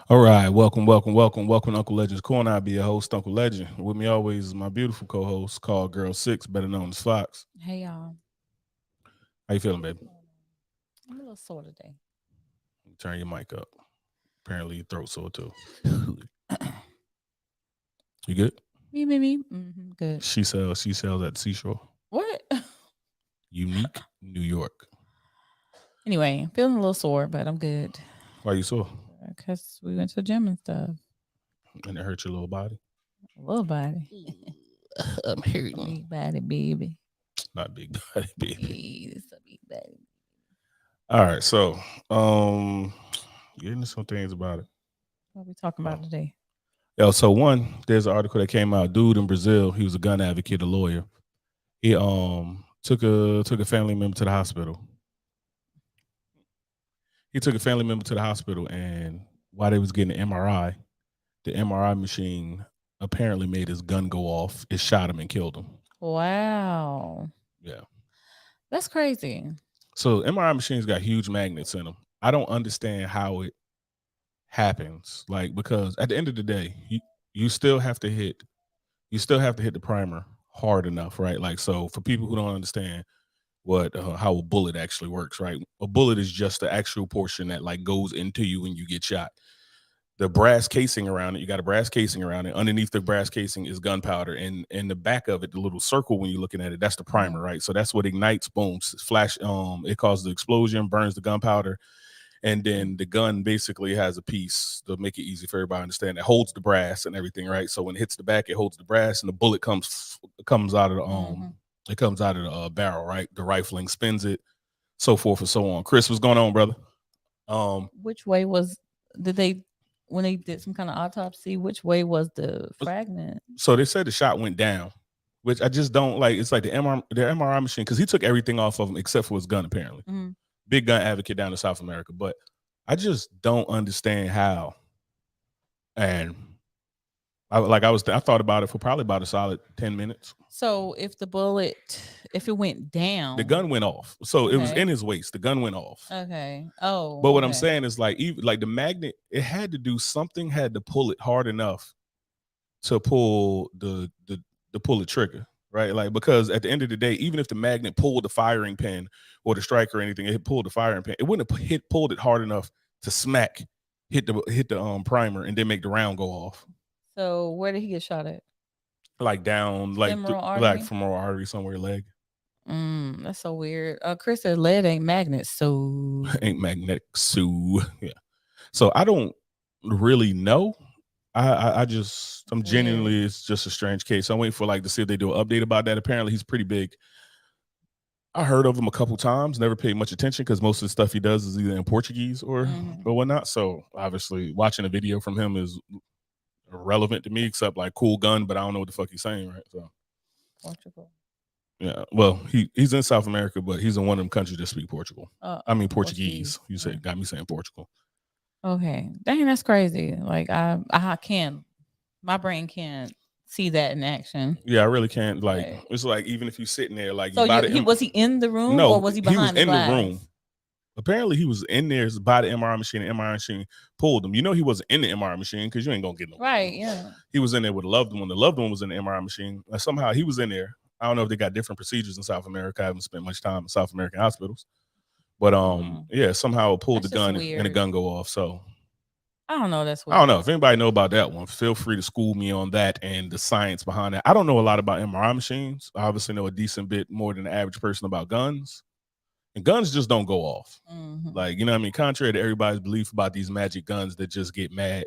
All right, welcome to Uncle Legend's Corner. I'll be your host, Uncle Legend. With me always is my beautiful co-host called Girl Six, better known as Fox. Hey y'all. How you feeling, baby? I'm a little sore today. Turn your mic up. Apparently your throat sore too. You good? Me. Good. She sells at the seashore. What? Unique, New York. Anyway, feeling a little sore, but I'm good. Why you sore? Because we went to the gym and stuff. And it hurt your little body? A little body. I'm hurting. Big body, baby. Not big body, baby. Hey, it's a big body. All right, so get into some things about it. What we talking about today? So one, there's an article that came out. Dude in Brazil, he was a gun advocate, a lawyer. He took a family member to the hospital. He took a family member to the hospital, and while they was getting an MRI, the MRI machine apparently made his gun go off. It shot him and killed him. Wow. Yeah. That's crazy. So MRI machines got huge magnets in them. I don't understand how it happens. Like, because at the end of the day, you still have to hit the primer hard enough, right? Like, so for people who don't understand what how a bullet actually works, right? A bullet is just the actual portion that like goes into you when you get shot. The brass casing around it, you got a brass casing around it. Underneath the brass casing is gunpowder, and in the back of it, the little circle when you're looking at it, that's the primer, right? So that's what ignites, boom, flash. It causes the explosion, burns the gunpowder, and then the gun basically has a piece to make it easy for everybody to understand that holds the brass and everything, right? So when it hits the back, it holds the brass, and the bullet comes out of the it comes out of the barrel, right? The rifling spins it, so forth and so on. Chris, what's going on, brother? Which way was did they when they did some kind of autopsy? Which way was the fragment? So they said the shot went down, which I just don't like. It's like the MRI machine, because he took everything off of him except for his gun, apparently. Mm-hmm. Big gun advocate down in South America, but I just don't understand how. And I thought about it for probably about a solid 10 minutes. So if it went down, The gun went off. So it was Okay. in his waist. The gun went off. Okay. Oh, But what I'm okay. saying is like, even like the magnet, it had to do something, had to pull it hard enough to pull the pull the trigger, right? Like, because at the end of the day, even if the magnet pulled the firing pin or the strike or anything, it pulled the firing pin, it wouldn't have pulled it hard enough to smack hit the primer and then make the round go off. So where did he get shot at? Like down, Femoral like artery. femoral artery somewhere, leg. That's so weird. Chris said lead ain't magnet, so Ain't magnetic. So yeah. So I don't really know. I'm weird. genuinely, it's just a strange case. I'm waiting for like to see if they do an update about that. Apparently he's pretty big. I heard of him a couple times, never paid much attention because most of the stuff he does is either in Portuguese or whatnot. So obviously watching a video from him is irrelevant to me, except like cool gun, but I don't know what the fuck he's saying, right? So Portugal. yeah. Well, he's in South America, but he's in one of them countries that speak Portugal. I mean Portuguese. You said got me saying Portugal. Okay. Dang, that's crazy. Like I can't my brain can't see that in action. Yeah, I really can't. Like, Right. it's like even if you sitting there, like So you bought he it. was he in the room or No, was he he was behind the in the glass? room. Apparently, he was in there by the MRI machine. The MRI machine pulled him. You know, he wasn't in the MRI machine because you ain't gonna get no. Right, yeah. He was in there with a loved one. The loved one was in the MRI machine. And somehow he was in there. I don't know if they got different procedures in South America. I haven't spent much time in South American hospitals, but yeah, somehow it pulled That's the just gun and the weird. gun go off. So I don't know, that's I don't weird. know if anybody know about that one. Feel free to school me on that and the science behind that. I don't know a lot about MRI machines. I obviously know a decent bit more than the average person about guns. And guns just don't go off. Like, you know what I mean? Contrary to everybody's belief about these magic guns that just get mad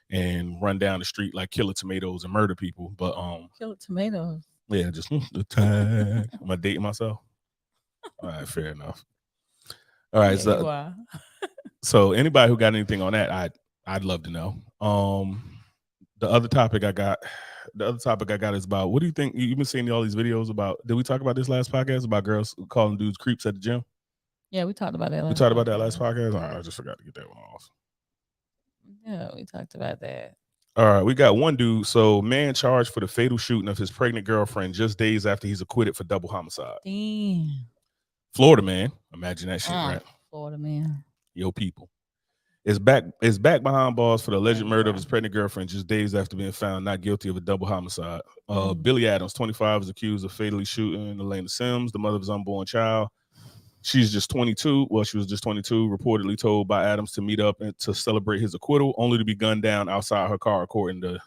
and run down the street like killer tomatoes and murder people. But Killer tomatoes. yeah, just the time. Am I dating myself? All right, fair enough. All right, Yeah, you are. so anybody who got anything on that, I'd love to know. The other topic I got is about, what do you think? You've been seeing all these videos about, did we talk about this last podcast about girls calling dudes creeps at the gym? Yeah, we talked about that We last talked about that last podcast. podcast? All right, I just forgot to get that one off. Yeah, we talked about that. All right, we got one dude. So, man charged for the fatal shooting of his pregnant girlfriend just days after he's acquitted for double homicide. Damn. Florida man. Imagine that shit, right? Florida man. Yo, people. is back behind bars for the alleged murder of his pregnant girlfriend just days after being found not guilty of a double homicide. Billy Adams, 25, is accused of fatally shooting Elena Sims, the mother of his unborn child. She's just 22. Well, she was just 22, reportedly told by Adams to meet up and to celebrate his acquittal, only to be gunned down outside her car, according to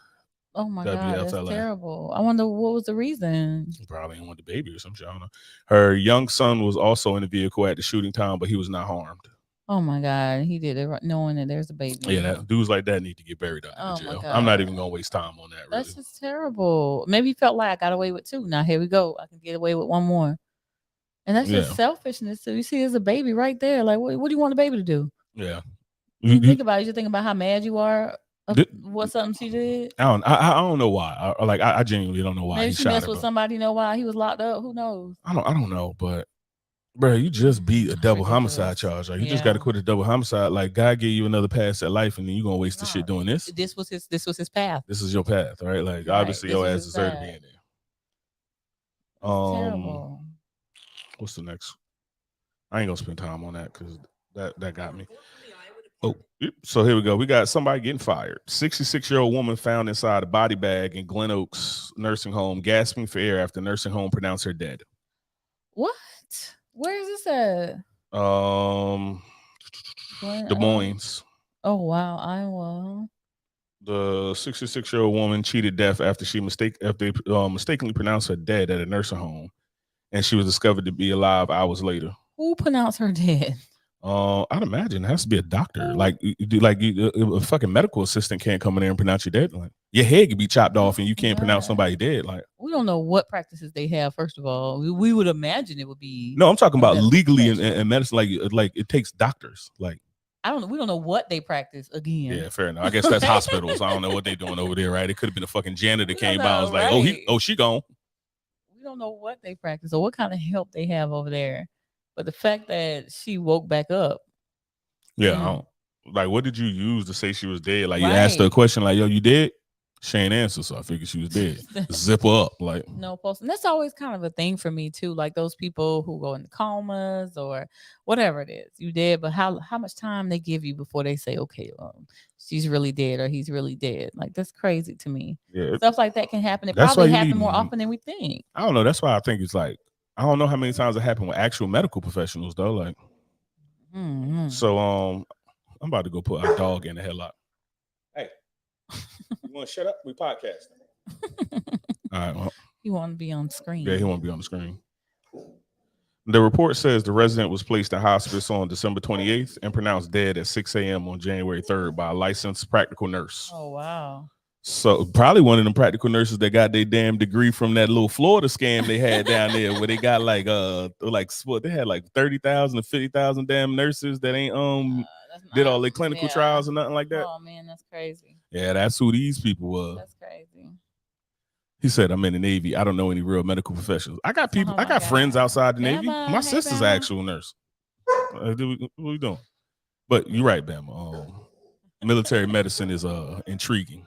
Oh my God, WFLA. that's terrible. I wonder what was the reason. Probably didn't want the baby or some shit. I don't know. Her young son was also in the vehicle at the shooting time, but he was not harmed. Oh my God, he did it knowing that there's a baby. Yeah, that dudes like that need to get buried out in jail. I'm not even gonna waste time on that. Really. That's just terrible. Maybe he felt like I got away with 2. Now here we go. I can get away with 1 more. And that's just selfishness. So you see, there's a baby right there. Like, what do you want the baby to do? Yeah. You think about it. You think about how mad you are of what something she did. I don't know why. I genuinely don't know why. Maybe she messed with somebody. You know why he was locked up? Who knows? I don't know, but. Bro, you just beat a double homicide charge. Like, you just got to quit a double homicide. Like, God gave you another pass at life, and then you gonna waste the shit doing this. This was his path. This is your path, right? Like, obviously, your ass deserved to be in there. Terrible. What's the next? I ain't gonna spend time on that because that got me. Oh, so here we go. We got somebody getting fired. 66-year-old woman found inside a body bag in Glen Oaks nursing home, gasping for air after nursing home pronounced her dead. What? Where is this at? Des Moines. Oh wow, Iowa. The 66-year-old woman cheated death after she mistakenly pronounced her dead at a nursing home, and she was discovered to be alive hours later. Who pronounced her dead? I'd imagine it has to be a doctor. Like a fucking medical assistant can't come in there and pronounce you dead. Like, your head could be chopped off and you can't pronounce somebody dead. Like, we don't know what practices they have. First of all, we would imagine it would be. No, I'm talking about legally in medicine. Like it takes doctors. Like, we don't know what they practice again. Yeah, fair enough. I guess that's hospitals. I don't know what they're doing over there, right? It could have been a fucking janitor that came by and was like, she gone. We don't know what they practice or what kind of help they have over there. But the fact that she woke back up. Yeah. Like, what did you use to say she was dead? Like, you asked her a question like, yo, you dead? She ain't answer, so I figured she was dead. Zip her up. Like, no post. And that's always kind of a thing for me, too. Like, those people who go in comas or whatever it is. You dead, but how much time they give you before they say, okay, she's really dead or he's really dead. Like, that's crazy to me. Yeah. Stuff like that can happen. It probably happens more often than we think. I don't know. That's why I think it's like, I don't know how many times it happened with actual medical professionals though. Like, so I'm about to go put our dog in the headlock. Hey, you want to shut up? We podcasting. All right. Well, he want to be on screen. Yeah, he want to be on the screen. The report says the resident was placed in hospice on December 28th and pronounced dead at 6 a.m. on January 3rd by a licensed practical nurse. Oh wow. So probably one of them practical nurses that got their damn degree from that little Florida scam they had down there, where they got like they had like 30,000 to 50,000 damn nurses that ain't did all their clinical trials and nothing like that. Oh man, that's crazy. Yeah, that's who these people were. That's crazy. He said, "I'm in the Navy. I don't know any real medical professionals. I got people. I got friends outside the Navy. My sister's an actual nurse. What are we doing? But you're right, Bama. Military medicine is intriguing."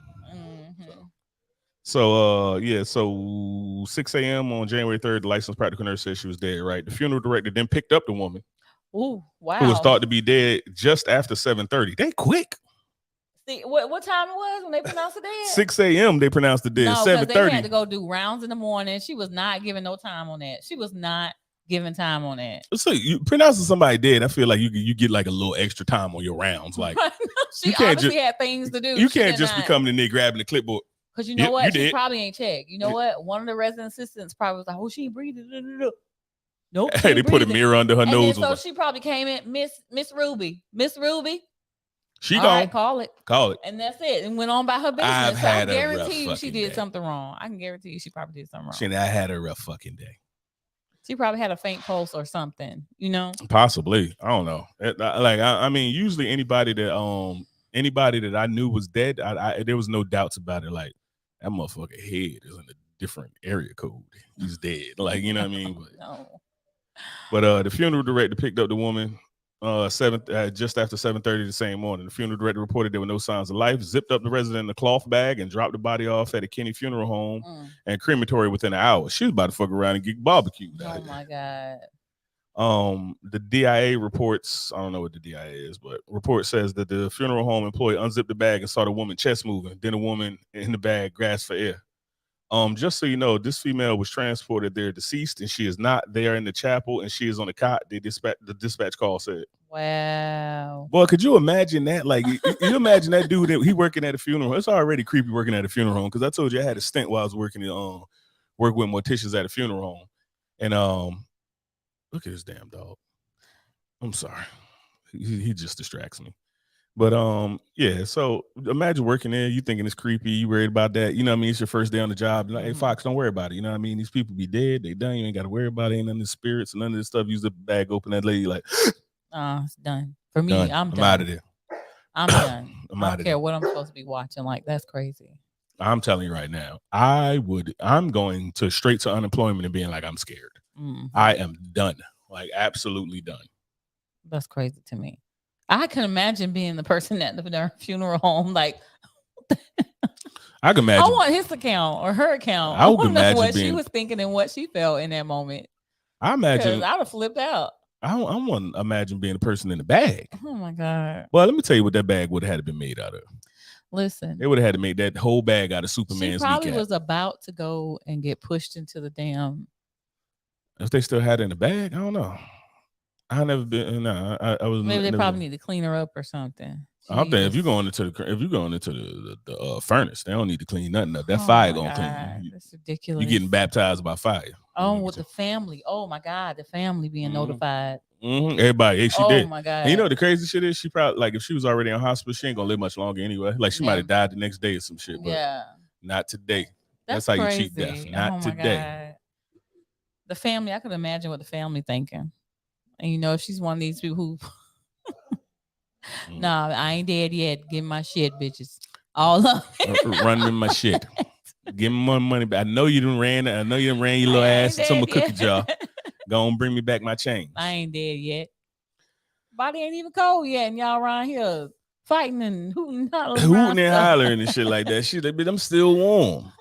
So, so 6 a.m. on January 3rd, the licensed practical nurse said she was dead, right? The funeral director then picked up the woman who was thought to be dead just after 7:30. They quick. See, what time it was when they pronounced it dead? 6 a.m. they pronounced it dead. 7:30. They had to go do rounds in the morning. She was not giving no time on that. She was not giving time on that. So you pronouncing somebody dead, I feel like you get like a little extra time on your rounds. Like, she obviously had things to do. You can't just be coming in there grabbing the clipboard. Because you know what? She probably ain't checked. You know what? One of the resident assistants probably was like, oh, she ain't breathing. Nope. Hey, they put a mirror under her nose. So she probably came in, Miss Ruby. She gone. Call it. And that's it. And went on by her business. I guarantee you she did something wrong. I can guarantee you she probably did something wrong. I had a rough fucking day. She probably had a faint pulse or something, you know? Possibly. I don't know. I mean, usually anybody that I knew was dead, there was no doubts about it. Like, that motherfucker head is in a different area code. He's dead. Like, you know what I mean? But, no. But the funeral director picked up the woman just after 7:30 the same morning. The funeral director reported there were no signs of life, zipped up the resident in a cloth bag, and dropped the body off at a Kinney funeral home and crematory within an hour. She was about to fuck around and get barbecued. Oh my God. The DIA reports, I don't know what the DIA is, but report says that the funeral home employee unzipped the bag and saw the woman chest moving. Then the woman in the bag gasped for air. Just so you know, this female was transported there deceased, and she is not there in the chapel, and she is on the cot. The dispatch call said. Wow. Boy, could you imagine that? Like, you imagine that dude that he working at a funeral. It's already creepy working at a funeral home because I told you I had a stint while I was working in work with morticians at a funeral home, and look at this damn dog. I'm sorry, he just distracts me. But yeah. So imagine working there, you thinking it's creepy, you worried about that. You know what I mean? It's your first day on the job. Like, hey, Fox, don't worry about it. You know what I mean? These people be dead, they done. You ain't got to worry about it. Ain't none of the spirits, none of this stuff. Use the bag, open that lady like. It's done for me. Done. I'm done. I'm out of there. I'm done. I don't care what I'm supposed to be watching. Like, that's crazy. I'm telling you right now, I'm going straight to unemployment and being like, I'm scared. I am done. Like, absolutely done. That's crazy to me. I can imagine being the person at the funeral home. Like, I can imagine. I want his account or her account. I would imagine what she was thinking and what she felt in that moment. I imagine I'd have flipped out. I want to imagine being the person in the bag. Oh my God. Well, let me tell you what that bag would have had to been made out of. Listen, they would have had to make that whole bag out of Superman's. She probably was about to go and get pushed into the damn. If they still had it in the bag, I don't know. I never been. No, I was. Maybe they probably need to clean her up or something. I think if you're going into the furnace, they don't need to clean nothing up. That fire gonna clean you. That's ridiculous. You're getting baptized by fire. Oh, with the family. Oh my God, the family being notified. Everybody, hey, she did. Oh my God. And you know the crazy shit is, she probably, like, if she was already in hospital, she ain't gonna live much longer anyway. Like, she might have died the next day or some shit. But not today. That's how you cheat death. Not today. God. The family, I could imagine what the family thinking. And you know, if she's one of these people who nah, I ain't dead yet. Give me my shit, bitches. All up. Run me my shit. Give me more money. But I know you done ran. I know you done ran your little ass into my cookie jar. Go and bring me back my change. I ain't dead yet. Body ain't even cold yet, and y'all around here fighting and hooting and hollering. Hooting and hollering and shit like that. Shit, I'm still warm.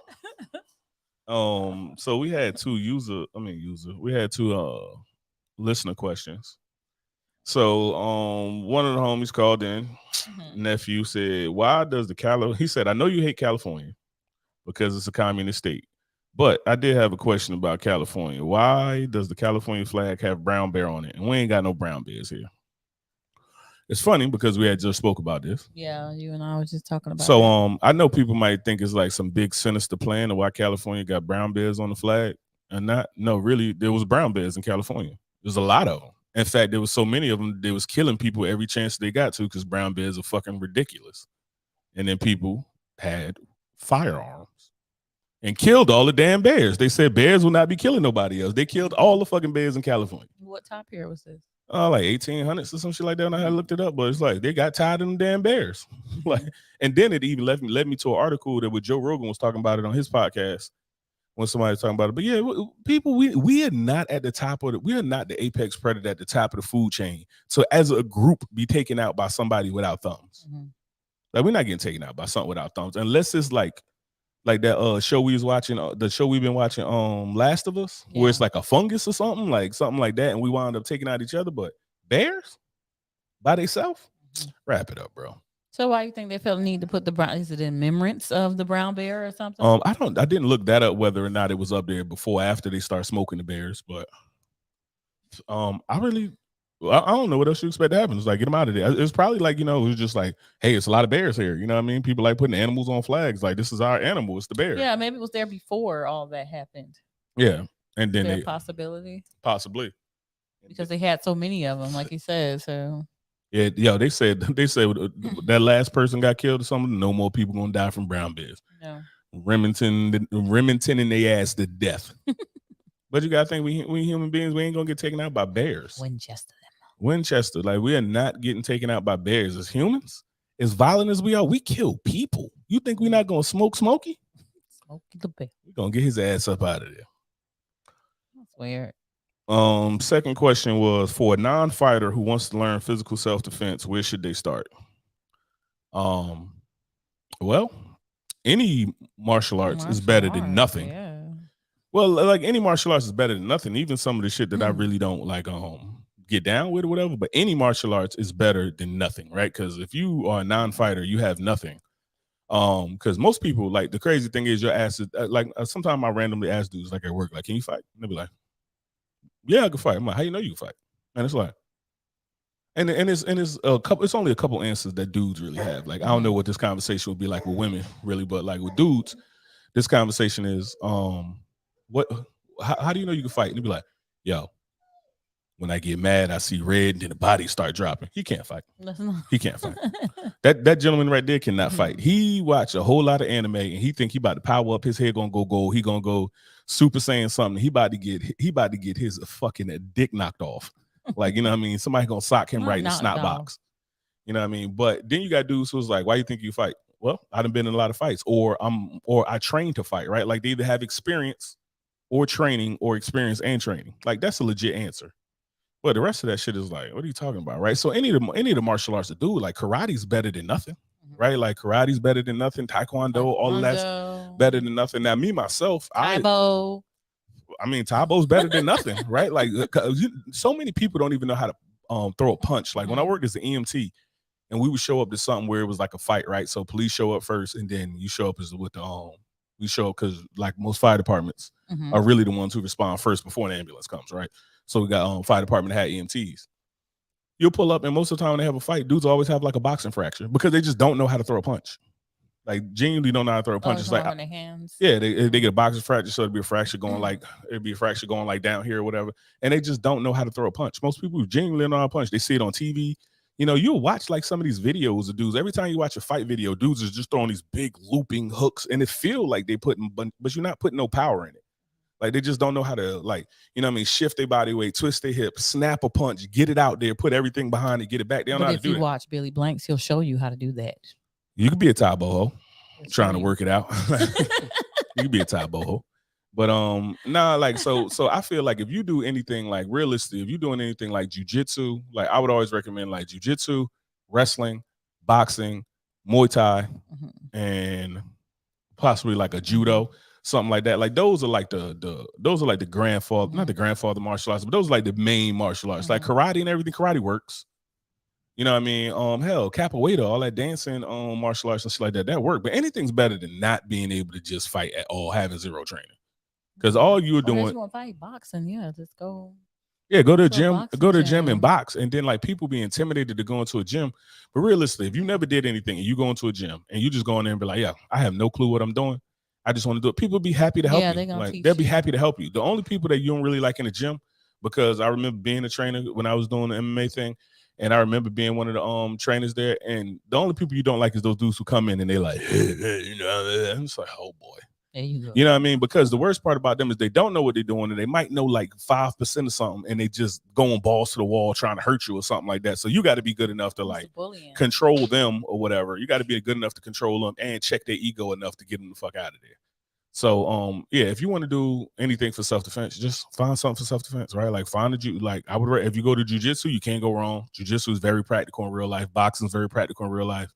So we had two listener questions. So one of the homies called in. Nephew said, why does he said, I know you hate California because it's a communist state, but I did have a question about California. Why does the California flag have brown bear on it? And we ain't got no brown bears here. It's funny because we had just spoke about this. Yeah, you and I was just talking about so that. I know people might think it's like some big sinister plan of why California got brown bears on the flag. And no, really, there was brown bears in California. There's a lot of them. In fact, there was so many of them, they was killing people every chance they got to because brown bears are fucking ridiculous. And then people had firearms and killed all the damn bears. They said bears will not be killing nobody else. They killed all the fucking bears in California. What time period was this? Like 1800s or some shit like that. And I had looked it up, but it's like they got tired of them damn bears. Like, and then it even led me to an article that Joe Rogan was talking about it on his podcast. When somebody was talking about it, but yeah, people, we are not at the top of we are not the apex predator at the top of the food chain. So as a group, be taken out by somebody without thumbs. Like, we're not getting taken out by something without thumbs, unless it's like that show we was watching, the show we've been watching, Last of Us, where it's like a fungus or something like that, and we wound up taking out each other. But bears by themselves, wrap it up, bro. So why do you think they felt the need to put the brown? Is it in remembrance of the brown bear or something? I didn't look that up whether or not it was up there before or after they start smoking the bears, but I don't know what else you expect to happen. It's like, get them out of there. It's probably like, it was just like, hey, it's a lot of bears here. You know what I mean? People like putting animals on flags. Like, this is our animal. It's the bear. Yeah, maybe it was there before all that happened. Yeah, and then possibility. Possibly because they had so many of them, like he said. So. Yeah, they said that last person got killed or something. No more people gonna die from brown bears. No. Remington in their ass to death. But you gotta think we human beings, we ain't gonna get taken out by bears. Winchester, like, we are not getting taken out by bears. As humans, as violent as we are, we kill people. You think we're not gonna smoke Smokey? Smokey the bear. We're gonna get his ass up out of there. That's weird. Second question was, for a non-fighter who wants to learn physical self-defense, where should they start? Well, any martial arts is better than nothing. Yeah. Well, like any martial arts is better than nothing. Even some of the shit that I Mm. really don't like get down with or whatever. But any martial arts is better than nothing, right? Because if you are a non-fighter, you have nothing. Because most people, like, the crazy thing is your ass is like sometimes I randomly ask dudes like at work, like, can you fight? And they'll be like, yeah, I can fight. I'm like, how you know you can fight? And it's like, and it's a couple. It's only a couple answers that dudes really have. Like, I don't know what this conversation would be like with women, really, but like with dudes, this conversation is, what? How do you know you can fight? And they'll be like, yo, when I get mad, I see red, and then the body start dropping. He can't fight. He can't fight. That gentleman right there cannot fight. He watched a whole lot of anime, and he think he about to power up. His head gonna go gold. He gonna go Super Saiyan something. He about to get his fucking dick knocked off. Like, you know what I mean? Somebody gonna sock him Not right in the knocked snot off. box. You know what I mean? But then you got dudes who's like, why you think you fight? Well, I done been in a lot of fights, or I train to fight, right? Like, they either have experience or training, or experience and training. Like, that's a legit answer. But the rest of that shit is like, what are you talking about, right? So any of the martial arts to do, like, karate's better than nothing, right? Like, karate's better than nothing. Taekwondo, all of that's better than nothing. Now, me myself, Taibo. I mean, Taibo's better than nothing, right? Like, so many people don't even know how to throw a punch. Like, when I worked as an EMT, and we would show up to something where it was like a fight, right? So police show up first, and then you show up as with the we show up because, like, most fire departments are really the ones who respond first before an ambulance comes, right? So we got fire department had EMTs. You'll pull up, and most of the time when they have a fight, dudes always have like a boxing fracture because they just don't know how to throw a punch. Like, genuinely don't know how to throw a punch. It's like, on their hands. yeah, they get a boxing fracture, so it'd be a fracture going like down here or whatever, and they just don't know how to throw a punch. Most people who genuinely know how to punch, they see it on TV. You know, you'll watch like some of these videos of dudes. Every time you watch a fight video, dudes is just throwing these big looping hooks, and it feel like they putting, but you're not putting no power in it. Like, they just don't know how to, like, you know what I mean, shift their body weight, twist their hip, snap a punch, get it out there, put everything behind it, get it back. They don't know how to do that. If you watch Billy Blanks, he'll show you how to do that. You could be a Tae Bo Ho trying to work it out. You could be a Tae Bo Ho. But nah, like, so I feel like if you do anything, like, realistically, if you're doing anything like jujitsu, like, I would always recommend like jujitsu, wrestling, boxing, Muay Thai, and possibly like a judo, something like that. Like, those are like the grandfather, not the grandfather martial arts, but those are like the main martial arts. Like karate and everything, karate works. You know what I mean? Hell, capoeira, all that dancing, martial arts and shit like that work. But anything's better than not being able to just fight at all, having zero training. Because all you're doing, you want to fight boxing, yeah, just go. Yeah, go to a gym, and box, and then like people be intimidated to go into a gym. But realistically, if you never did anything and you go into a gym and you just go in there and be like, yeah, I have no clue what I'm doing, I just want to do it. People be happy to help you. They'll be happy to help you. The only people that you don't really like in the gym, because I remember being a trainer when I was doing the MMA thing, and I remember being one of the trainers there, and the only people you don't like is those dudes who come in and they like, you know, I'm just like, oh boy. There you go. You know what I mean? Because the worst part about them is they don't know what they're doing, and they might know like 5% of something, and they just going balls to the wall trying to hurt you or something like that. So you got to be good enough to like control them or whatever. You got to be good enough to control them and check their ego enough to get them the fuck out of there. So yeah, if you want to do anything for self-defense, just find something for self-defense, right? Like, I would, if you go to jiu-jitsu, you can't go wrong. Jiu-jitsu is very practical in real life. Boxing is very practical in real life.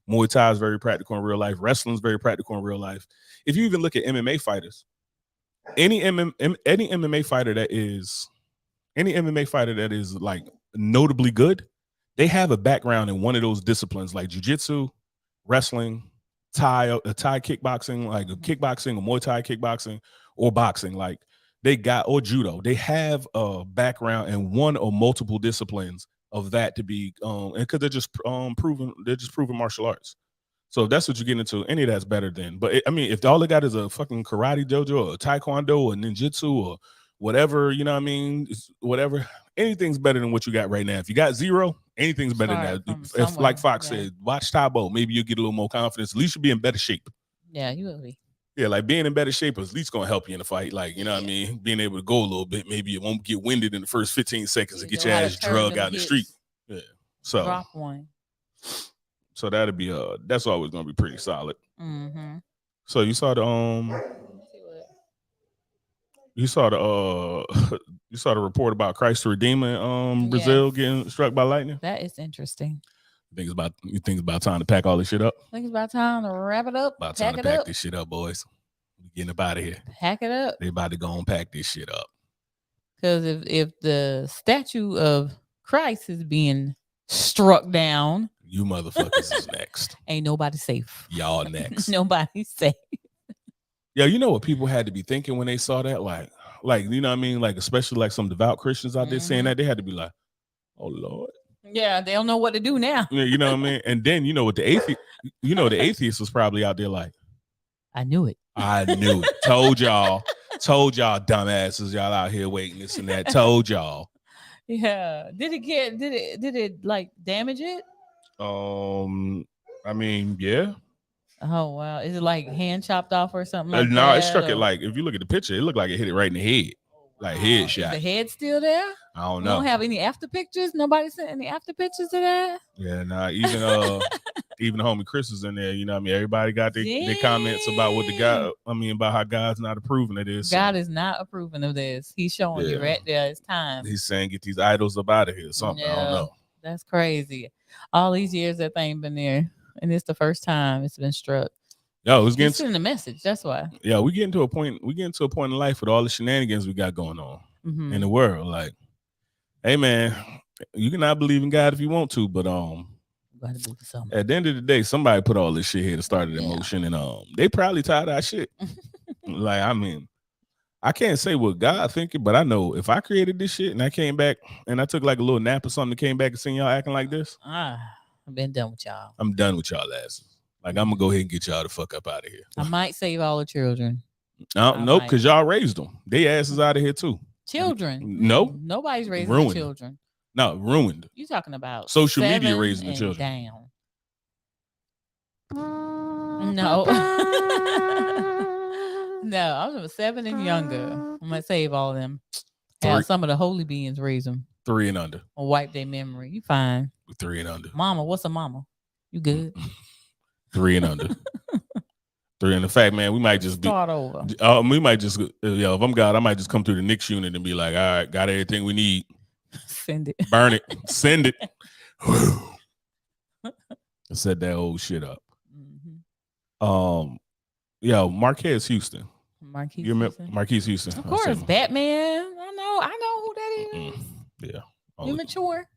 Muay Thai is very practical in real life. Wrestling is very practical in real life. If you even look at MMA fighters, any MMA fighter that is like notably good, they have a background in one of those disciplines, like jiu-jitsu, wrestling, Thai kickboxing, like kickboxing or Muay Thai kickboxing, or boxing, like they got, or judo. They have a background in one or multiple disciplines of that to be because they're just proven martial arts. So if that's what you get into, any of that's better than. But I mean, if all they got is a fucking karate dojo or taekwondo or ninjutsu or whatever, you know what I mean, whatever, anything's better than what you got right now. If you got zero, anything's better than that. If, like Fox said, watch Tae Bo, maybe you'll get a little more confidence. At least you'll be in better shape. Yeah, you will be. Yeah, like being in better shape is at least gonna help you in the fight. Like, you know what I mean? Being able to go a little bit, maybe you won't get winded in the first 15 seconds and get your ass drugged out in the street. Yeah. So drop one. So that'd be that's always gonna be pretty solid. Mm-hmm. So you saw the you saw the report about Christ the Redeemer in Brazil getting struck by lightning? That is interesting. You think it's about time to pack all this shit up? I think it's about time to wrap it up. About time to pack this shit up, boys. We getting up out of here. Pack it up. They about to go and pack this shit up. Because if the statue of Christ is being struck down, you motherfuckers is next. Ain't nobody safe. Y'all next. Nobody's safe. Yeah, you know what people had to be thinking when they saw that? Like, you know what I mean? Like, especially like some devout Christians out there saying that, they had to be like, oh Lord. Yeah, they don't know what to do now. Yeah, you know what I mean? And then, you know what, the atheist was probably out there like, I knew it. I knew it. Told y'all dumbasses, y'all out here waiting this and that. Told y'all. Yeah. Did it like damage it? I mean, yeah. Oh wow. Is it like hand chopped off or something like no, that? It struck it like, if you look at the picture, it looked like it hit it right in the head. Like headshot. Is the head still there? I don't You know. don't have any after pictures? Nobody sent any after pictures of that? Yeah, nah, even the homie Chris was in there, you know what I mean? Everybody got their comments about about how God's not approving of this. God is not approving of this. He's showing you right there. It's time. He's saying get these idols up out of here or something. I don't know. That's crazy. All these years that thing been there. And it's the first time it's been struck. Yo, it's getting sending a message. That's why. Yeah, we getting to a point in life with all the shenanigans we got going on in the world. Like, hey man, you can not believe in God if you want to, but at the end of the day, somebody put all this shit here to start it in motion, and they probably tired of our shit. Like, I mean, I can't say what God thinking, but I know if I created this shit and I came back and I took like a little nap or something, came back and seen y'all acting like this, I've been done with y'all. I'm done with y'all asses. Like, I'm gonna go ahead and get y'all the fuck up out of here. I might save all the children. Nope, because y'all raised them. They asses out of here too. Children? Nope. Nobody's raising the children. No, ruined. You talking about social media raising the children? Down. No. No, I'm talking 7 and younger. I'm gonna save all of them. Have some of the holy beings raise them. 3 and under. Or wipe their memory. You fine. 3 and under. Mama, what's a mama? You good? 3 and under. 3 and the fact, man, we might just start over. We might just, if I'm God, I might just come through the Knicks unit and be like, all right, got everything we need. Send it. Burn it. Send it. Set that old shit up. Marquez Houston. Marquise Houston. Of course, Batman. I know who that is. Yeah. You mature.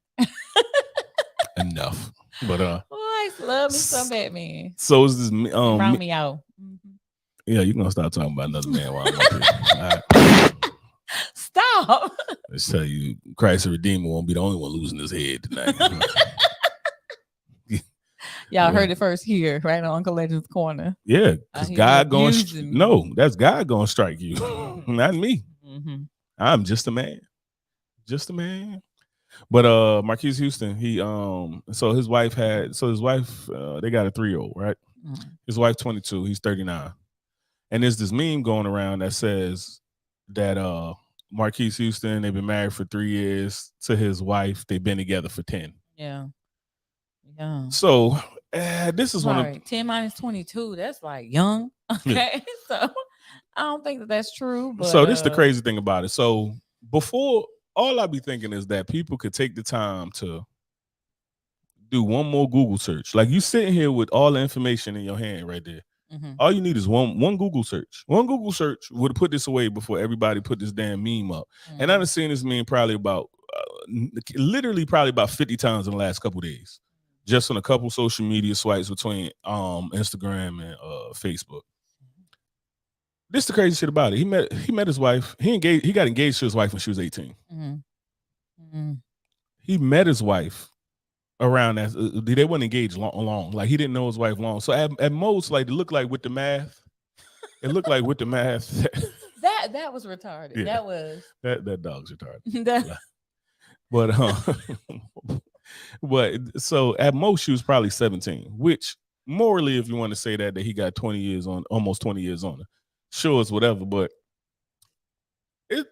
Enough. But I love me some Batman. So is this round me out. Yeah, you're gonna start talking about another man while I'm up here. All right. Stop. Let's tell you, Christ the Redeemer won't be the only one losing his head tonight. Y'all heard it first here, right on Uncle Legend's Corner. Yeah, because God going that's God gonna strike you, not me. I'm just a man. But Marquise Houston, he his wife they got a 3-year-old, right? His wife 22, he's 39. And there's this meme going around that says that Marquise Houston, they've been married for 3 years to his wife, they've been together for 10. Yeah. So this is one of 10 minus 22, that's like young. Okay. Yeah. So I don't think that's true. But so this is the crazy thing about it. So before, all I be thinking is that people could take the time to do one more Google search. Like, you sitting here with all the information in your hand right there. All you need is one Google search. One Google search would have put this away before everybody put this damn meme up. And I've seen this meme probably about 50 times in the last couple of days, just on a couple social media swipes between Instagram and Facebook. This is the crazy shit about it. He met his wife. He got engaged to his wife when she was 18. He met his wife around that. They weren't engaged long. Like, he didn't know his wife long. So at most, like, it looked like with the math. That was retarded. Yeah, that was that dog's retarded. But so at most she was probably 17, which morally, if you want to say that he got 20 years on, almost 20 years on her. Sure, it's whatever, but it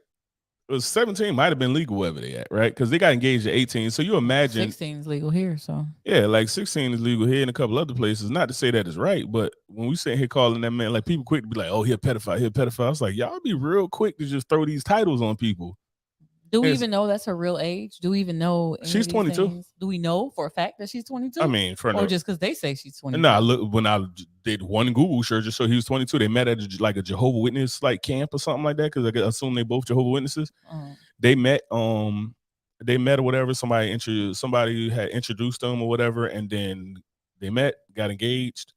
was 17, might have been legal wherever they at, right? Because they got engaged at 18. So you imagine 16 is legal here. So yeah, like 16 is legal here in a couple other places. Not to say that it's right, but when we sit here calling that man, like, people quick to be like, oh, he a pedophile, I was like, y'all be real quick to just throw these titles on people. Do we even know that's her real age? Do we even know she's 22? Things? Do we know for a fact that she's 22? I mean, just because they say she's 22? No, look, when I did one Google search just so he was 22. They met at a Jehovah Witness like camp or something like that because I assume they both Jehovah Witnesses. They met or whatever. Somebody had introduced them or whatever, and then they met, got engaged,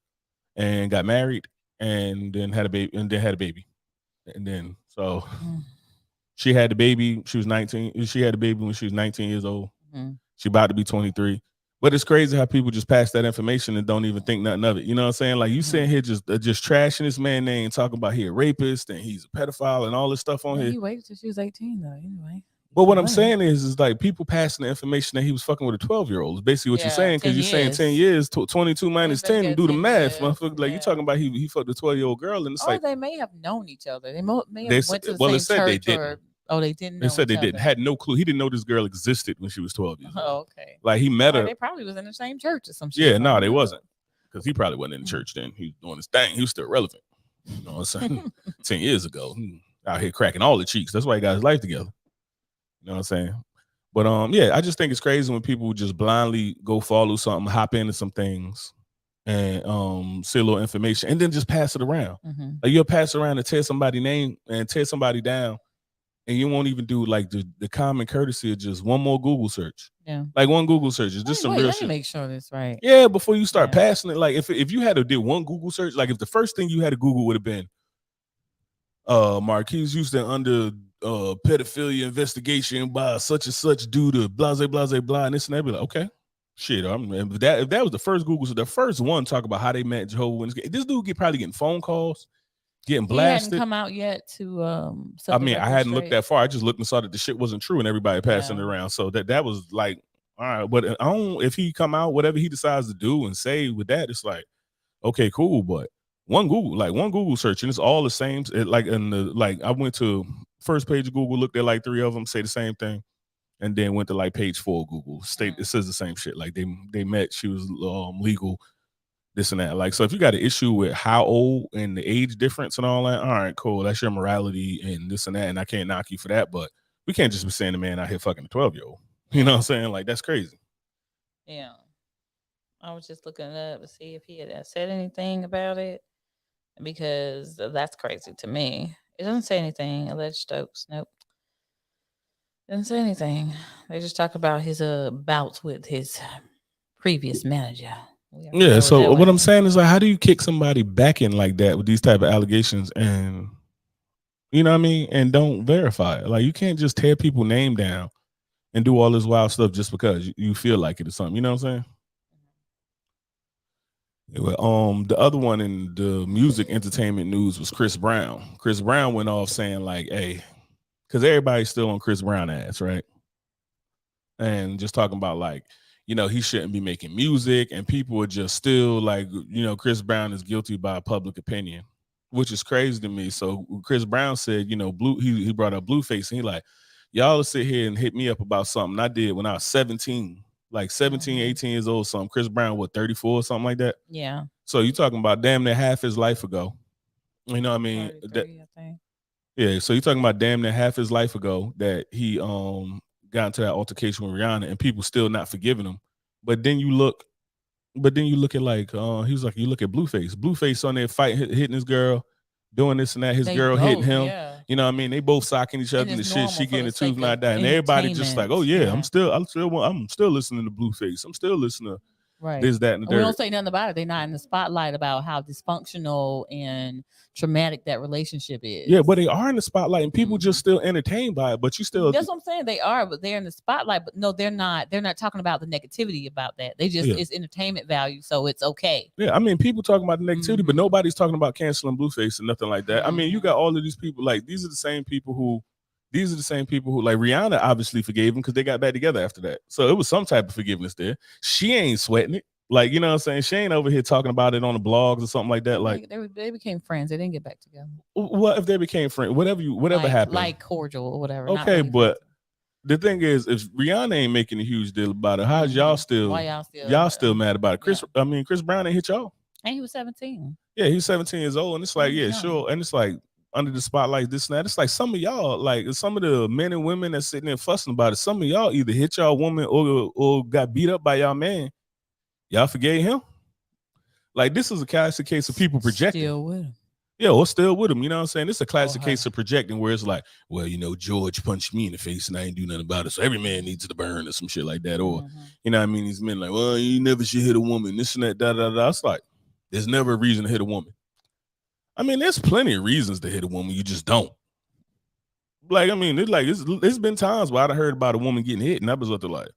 and got married, and then had a baby, and then so she had the baby. She was 19. She had the baby when she was 19 years old. She about to be 23. But it's crazy how people just pass that information and don't even think nothing of it. You know what I'm saying? Like you sitting here just trashing this man name, talking about he a rapist and he's a pedophile and all this stuff on here. He waited till she was 18 though, anyway. But what I'm saying is like people passing the information that he was fucking with a 12-year-old is basically what you're saying, because you're saying 10 years, 22 minus 10, do the math. Motherfucker, like you talking about he fucked a 12-year-old girl, and it's like they may have known each other. They may have went to the same church they didn't know. They said they didn't. Had no clue. He didn't know this girl existed when she was 12 years old. Oh, okay. Like he met her. They probably was in the same church or some shit. Yeah, no, they wasn't. Because he probably wasn't in the church then. He was doing his thing. He was still relevant. You know what I'm saying? 10 years ago. Out here cracking all the cheeks. That's why he got his life together. You know what I'm saying? But yeah, I just think it's crazy when people just blindly go follow something, hop into some things, and see a little information, and then just pass it around. Like you'll pass around and tear somebody's name and tear somebody down, and you won't even do like the common courtesy of just one more Google search. Yeah, like one Google search is just some real shit. Make sure that's right. Yeah, before you start passing it, like if you had to do one Google search, like if the first thing you had to Google would have been Marquise Houston under pedophilia investigation by such and such due to blah blah blah blah, and this and that, be like, okay, shit. If that was the first Google, so the first one talk about how they met Jehovah Witness. This dude probably getting phone calls, getting blasted. He hadn't come out yet to. I mean, I hadn't looked that far. I just looked and saw that the shit wasn't true, and everybody passing it around. So that was like, all right. But I don't. If he come out, whatever he decides to do and say with that, it's like, okay, cool. But one Google search, and it's all the same. I went to first page of Google, looked at like 3 of them, say the same thing, and then went to like page 4 of Google. It says the same shit. Like they met, she was legal, this and that. Like, so if you got an issue with how old and the age difference and all that, all right, cool. That's your morality and this and that, and I can't knock you for that. But we can't just be saying the man out here fucking a 12-year-old. You know what I'm saying? Like, that's crazy. Yeah. I was just looking it up to see if he had said anything about it, because that's crazy to me. It doesn't say anything. Alleged Stokes. Nope. Doesn't say anything. They just talk about his bouts with his previous manager. Yeah. So what I'm saying is, like, how do you kick somebody back in like that with these type of allegations, and you know what I mean, and don't verify it? Like, you can't just tear people's name down and do all this wild stuff just because you feel like it or something. You know what I'm saying? The other one in the music entertainment news was Chris Brown. Chris Brown went off saying like, hey, because everybody's still on Chris Brown ass, right? And just talking about like, you know, he shouldn't be making music, and people are just still like, you know, Chris Brown is guilty by public opinion, which is crazy to me. So Chris Brown said, you know, he brought up Blueface, and he like, y'all will sit here and hit me up about something I did when I was 17. Like 17, 18 years old, something. Chris Brown, what, 34 or something like that? Yeah. So you talking about damn near half his life ago. You know what I mean? I think. Yeah, so you're talking about damn near half his life ago that he got into that altercation with Rihanna, and people still not forgiving him. But then you look at like, he was like, you look at Blueface on there fighting, hitting his girl, doing this and that, his girl hitting him. Yeah. You know what I mean? They both socking each other in the shit. She getting the tooth not that. And everybody just like, oh yeah, I'm still listening to Blueface. I'm still listening to this, that, and the we don't say nothing about it. They're not in the spotlight about how dysfunctional and traumatic that relationship is. Yeah, but they are in the spotlight, and people just still entertained by it. But you still, that's what I'm saying. They are, but they're in the spotlight. But no, they're not. They're not talking about the negativity about that. They just it's entertainment value, so it's okay. Yeah, I mean, people talking about the negativity, but nobody's talking about canceling Blueface and nothing like that. I mean, you got all of these people. Like, these are the same people who like Rihanna obviously forgave him because they got back together after that. So it was some type of forgiveness there. She ain't sweating it. Like, you know what I'm saying? She ain't over here talking about it on the blogs or something like that. Like, they became friends. They didn't get back together. What if they became friends? Whatever happened. Like cordial or whatever. Okay, really, but the thing is, if Rihanna ain't making a huge deal about it, how's y'all still? Why y'all still mad about it? Chris Brown ain't hit y'all. And he was 17. Yeah, he was 17 years old, and it's like, sure, and it's like under the spotlight, this and that. It's like some of y'all, like some of the men and women that's sitting there fussing about it. Some of y'all either hit y'all woman or got beat up by y'all man. Y'all forgave him. Like this is a classic case of people projecting. Still with him. Yeah, or still with him. You know what I'm saying? It's a classic her. case of projecting where it's like, well, you know, George punched me in the face and I ain't do nothing about it. So every man needs to burn or some shit like that. Or, you know what I mean? These men like, well, you never should hit a woman. This and that, da, da, da. It's like, there's never a reason to hit a woman. I mean, there's plenty of reasons to hit a woman. You just don't. Like, I mean, it's been times where I'd heard about a woman getting hit and I was like,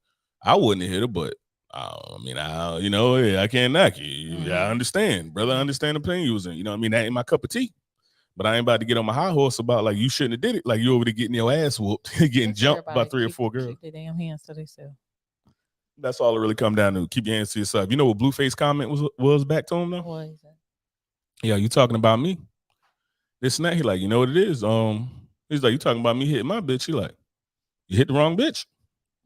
I wouldn't have hit her, but I mean, I can't knock you. I understand, brother. I understand the pain you was in. You know what I mean? That ain't my cup of tea. But I ain't about to get on my high horse about like you shouldn't have did it. Like you over there getting your ass whooped, getting jumped by 3 or 4 girls. Keep their damn hands to themselves. That's all it really come down to. Keep your hands to yourself. You know what Blueface comment was back to him though? What is that? Yeah, you talking about me? This and that. He like, you know what it is? He's like, you talking about me hitting my bitch? He like, you hit the wrong bitch.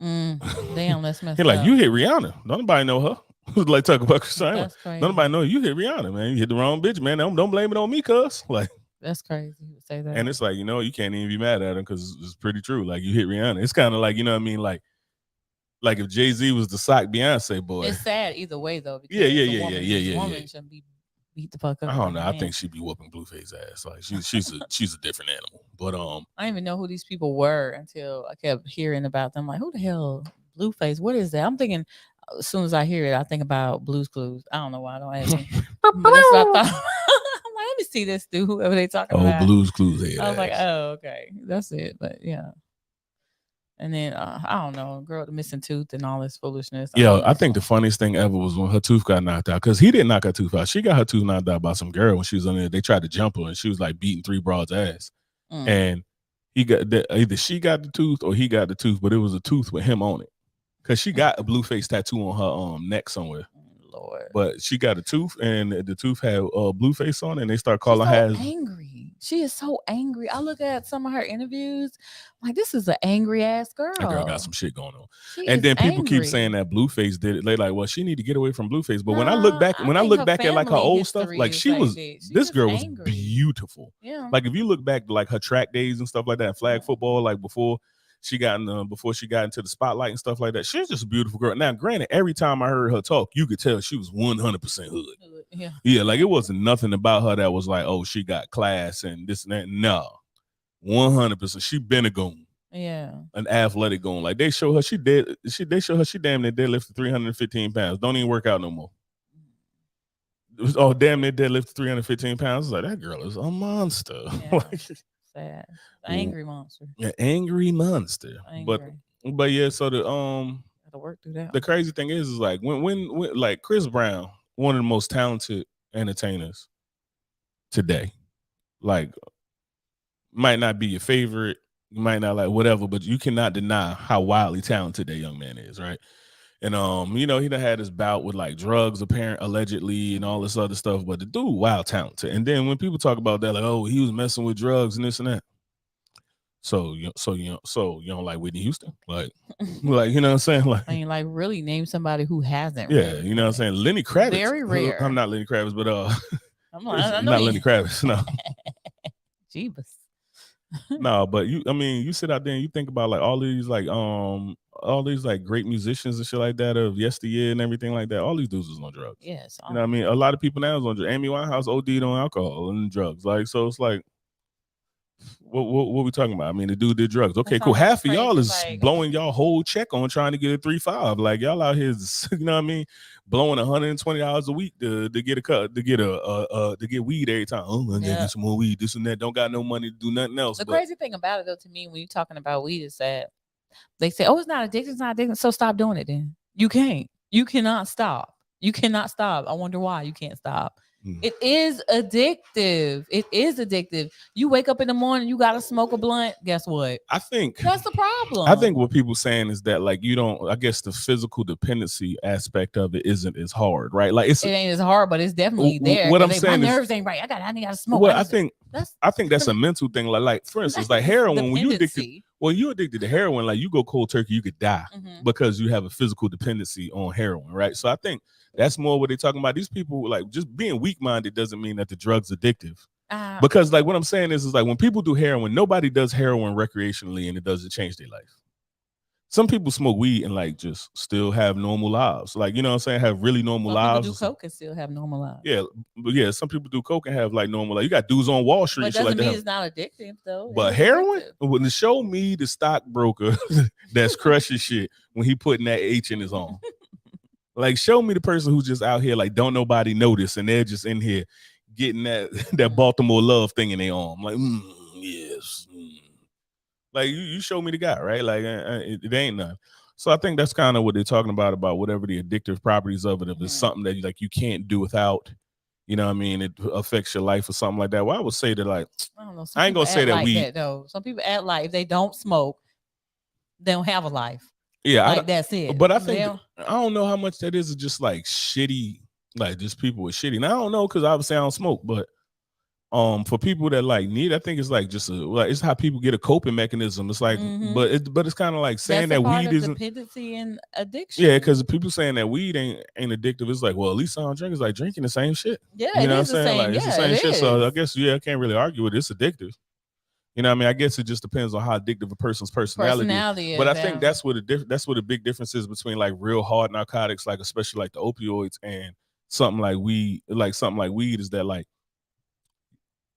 Damn, that's messed He like, up. you hit Rihanna. Nobody know her. Like talk about Christina. That's crazy. Nobody know you hit Rihanna, man. You hit the wrong bitch, man. Don't blame it on me, cuz. Like, that's crazy. He would say that. and it's like, you know, you can't even be mad at him because it's pretty true. Like you hit Rihanna. It's kind of like, you know what I mean? Like if Jay-Z was the sock Beyonce boy. It's sad either way though. Because Yeah. Woman shouldn't be beat the fuck up. I don't know. I think she'd be whooping Blueface ass. Like she's a different animal. But I didn't even know who these people were until I kept hearing about them. Like, who the hell Blueface? What is that? I'm thinking as soon as I hear it, I think about Blue's Clues. I don't know why I don't have it. But that's what I thought. I'm like, let me see this dude, whoever they talking about. Oh, Blue's Clues head. I was like, oh, okay. That's it. But yeah. And then I don't know, girl with the missing tooth and all this foolishness. Yeah, I think the funniest thing ever was when her tooth got knocked out. Because he didn't knock her tooth out. She got her tooth knocked out by some girl when she was on there. They tried to jump her and she was like beating 3 broads' ass. And he got either she got the tooth or he got the tooth, but it was a tooth with him on it. Because she got a Blueface tattoo on her neck somewhere. Lord. But she got a tooth and the tooth had Blueface on it, and they start calling her angry. She is so angry. I look at some of her interviews, I'm like, this is an angry ass girl. That girl got some shit going on. And then people keep saying that Blueface did it. They like, well, she need to get away from Blueface. But when I look back at like her old stuff, like this girl was beautiful. Yeah. Like if you look back to like her track days and stuff like that, flag football, like before she got into the spotlight and stuff like that, she's just a beautiful girl. Now, granted, every time I heard her talk, you could tell she was 100% hood. Yeah, like it wasn't nothing about her that was like, oh, she got class and this and that. No, 100%. She been a goon. Yeah, an athletic goon. Like they show her she damn near deadlifted 315 pounds. Don't even work out no more. Oh, damn near deadlifted 315 pounds. Like that girl is a monster. Yeah. Sad. Angry monster. Yeah, angry monster. Angry. But yeah, so gotta work through that. The crazy thing is like when like Chris Brown, one of the most talented entertainers today, like might not be your favorite, you might not like whatever, but you cannot deny how wildly talented that young man is, right? And you know, he done had his bout with like drugs, allegedly, and all this other stuff. But the dude, wild talented. And then when people talk about that, like, oh, he was messing with drugs and this and that. So you don't like Whitney Houston, like you know what I'm saying? Like, I mean, like really name somebody who hasn't. Yeah, really. You know what I'm saying? Lenny Kravitz. Very rare. I'm not Lenny Kravitz, but I'm like, not Lenny Kravitz. No. Jeebus. No, but you sit out there and you think about like all these like great musicians and shit like that of yesteryear and everything like that. All these dudes was on drugs. Yes. You know what I mean? A lot of people now is on drugs. Amy Winehouse OD'd on alcohol and drugs. Like, so it's like, what we talking about? I mean, the dude did drugs. Okay, cool. Half of y'all is like blowing y'all whole check on trying to get a 3.5. Like y'all out here, you know what I mean, blowing $120 a week to get a cut, to get weed every time. Oh, I gotta get some more weed, this and that. Don't got no money to do nothing else. The crazy thing about it though, to me, when you're talking about weed, is that they say, oh, it's not addictive, it's not addictive. So stop doing it then. You cannot stop. You cannot stop. I wonder why you can't stop. It is addictive. It is addictive. You wake up in the morning, you gotta smoke a blunt. Guess what? I think that's the problem. I think what people saying is that like you don't. I guess the physical dependency aspect of it isn't as hard, right? Like it ain't as hard, but it's definitely there. What I'm saying my nerves ain't right. I need to smoke. Well, I think that's a mental thing. Like for instance, like heroin. When you're addicted to heroin, like you go cold turkey, you could die because you have a physical dependency on heroin, right? So I think that's more what they're talking about. These people, like, just being weak-minded doesn't mean that the drug's addictive. Because, like, what I'm saying is like when people do heroin, nobody does heroin recreationally and it doesn't change their life. some people smoke weed and like just still have normal lives. Like, you know what I'm saying? Have really normal Some people lives. do coke and still have normal lives. Yeah, but yeah, some people do coke and have like normal. Like you got dudes on Wall Street But and shit like doesn't mean that. it's not addictive though. But It is heroin, addictive. when they show me the stockbroker that's crushing shit when he putting that H in his arm. Like, show me the person who's just out here like don't nobody notice and they're just in here getting that Baltimore love thing in their arm. Like, yes. Like you show me the guy, right? Like it ain't none. So I think that's kind of what they're talking about whatever the addictive properties of it. If it's something that like you can't do without, you know what I mean, it affects your life or something like that. Well, I would say that like I don't know. I ain't gonna say that like we that though. Some people act like if they don't smoke, they don't have a life. Yeah, like that's it. But I think I don't know how much that is just like shitty, like just people with shitty. Now I don't know because obviously I don't smoke, but for people that like need, I think it's like just like it's how people get a coping mechanism. It's like, but it's kind of like saying that's that weed isn't dependency and addiction. Yeah, because people saying that weed ain't addictive. It's like, well, at least I don't drink. It's like drinking the same shit. Yeah, you know it what I'm is the saying? same. Like it's the Yeah, same it shit. So I is. guess I can't really argue with it. It's addictive. You know what I mean? I guess it just depends on how addictive a person's personality is. But I think that's what the big difference is between like real hard narcotics, like especially like the opioids, and something like weed. Like something like weed is that like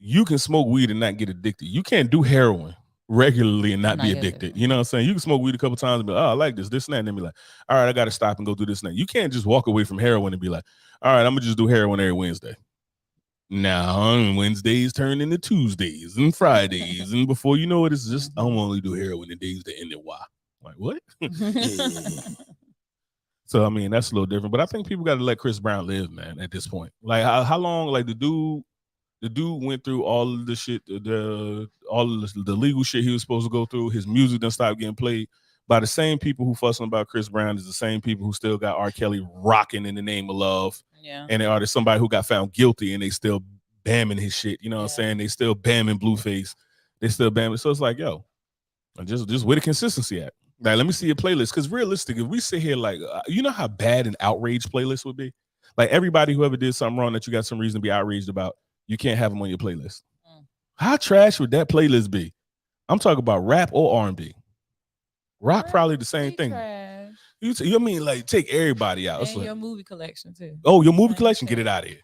you can smoke weed and not get addicted. You can't do heroin regularly and not be addicted. You know what I'm saying? You can smoke weed a couple times and be like, oh, I like this, and that, and then be like, all right, I got to stop and go do this and that. You can't just walk away from heroin and be like, all right, I'm gonna just do heroin every Wednesday. Now Wednesdays turn into Tuesdays and Fridays, and before you know it, it's just I'm only do heroin the days that end in Y. Like what? So I mean that's a little different, but I think people got to let Chris Brown live, man. At this point, like how long? Like the dude went through all of the shit, all of the legal shit he was supposed to go through. His music done stopped getting played by the same people who fussing about Chris Brown is the same people who still got R. Kelly rocking in the name of love. Yeah. And there's somebody who got found guilty and they still bamming his shit. You know what I'm saying? They still bamming Blueface. They still bamming. So it's like, yo, just where the consistency at? Like, let me see your playlist. Because realistic, if we sit here like, you know how bad an outrage playlist would be? Like everybody who ever did something wrong that you got some reason to be outraged about, you can't have them on your playlist. How trash would that playlist be? I'm talking about rap or R&B. Rock probably the same thing. You mean like take everybody out? And your movie collection too. Oh, your movie collection, get it out of here.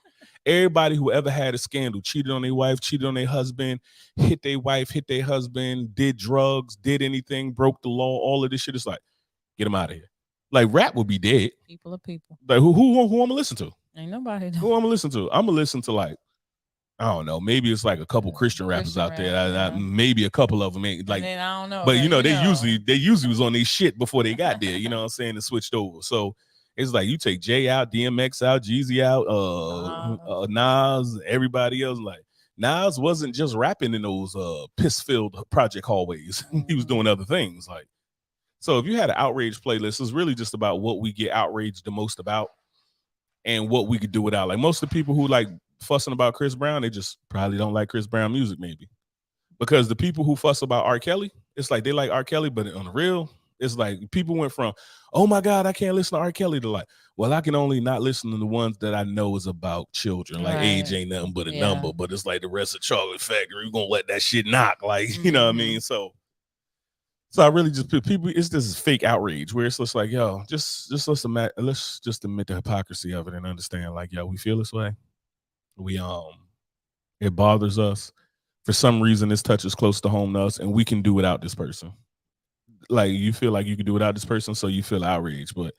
Everybody who ever had a scandal, cheated on their wife, cheated on their husband, hit their wife, hit their husband, did drugs, did anything, broke the law, all of this shit. It's like, get them out of here. Like rap would be dead. People are people. Like who I'm gonna listen to? Ain't nobody. Who I'm gonna listen to? I'm gonna listen to like, I don't know. Maybe it's like a couple Christian rappers out there. Maybe a couple of them ain't like. And I don't know. But you know, they usually was on their shit before they got there. You know what I'm saying? And switched over. So it's like you take Jay out, DMX out, Jeezy out, Nas, everybody else. Like Nas wasn't just rapping in those piss-filled project hallways. He was doing other things. Like, so if you had an outrage playlist, it's really just about what we get outraged the most about and what we could do without. Like most of the people who like fussing about Chris Brown, they just probably don't like Chris Brown music, maybe. Because the people who fuss about R. Kelly, it's like they like R. Kelly, but on the real, it's like people went from, oh my God, I can't listen to R. Kelly to like, well, I can only not listen to the ones that I know is about children. Like age ain't nothing but a number, but it's like the rest of Chocolate Factory, we're gonna let that shit knock. Like, you know what I mean? So I really just put people, it's this fake outrage where it's just like, yo, just let's just admit the hypocrisy of it and understand, like, yo, we feel this way. We it bothers us. For some reason, this touches close to home to us, and we can do without this person. Like you feel like you can do without this person, so you feel outraged. But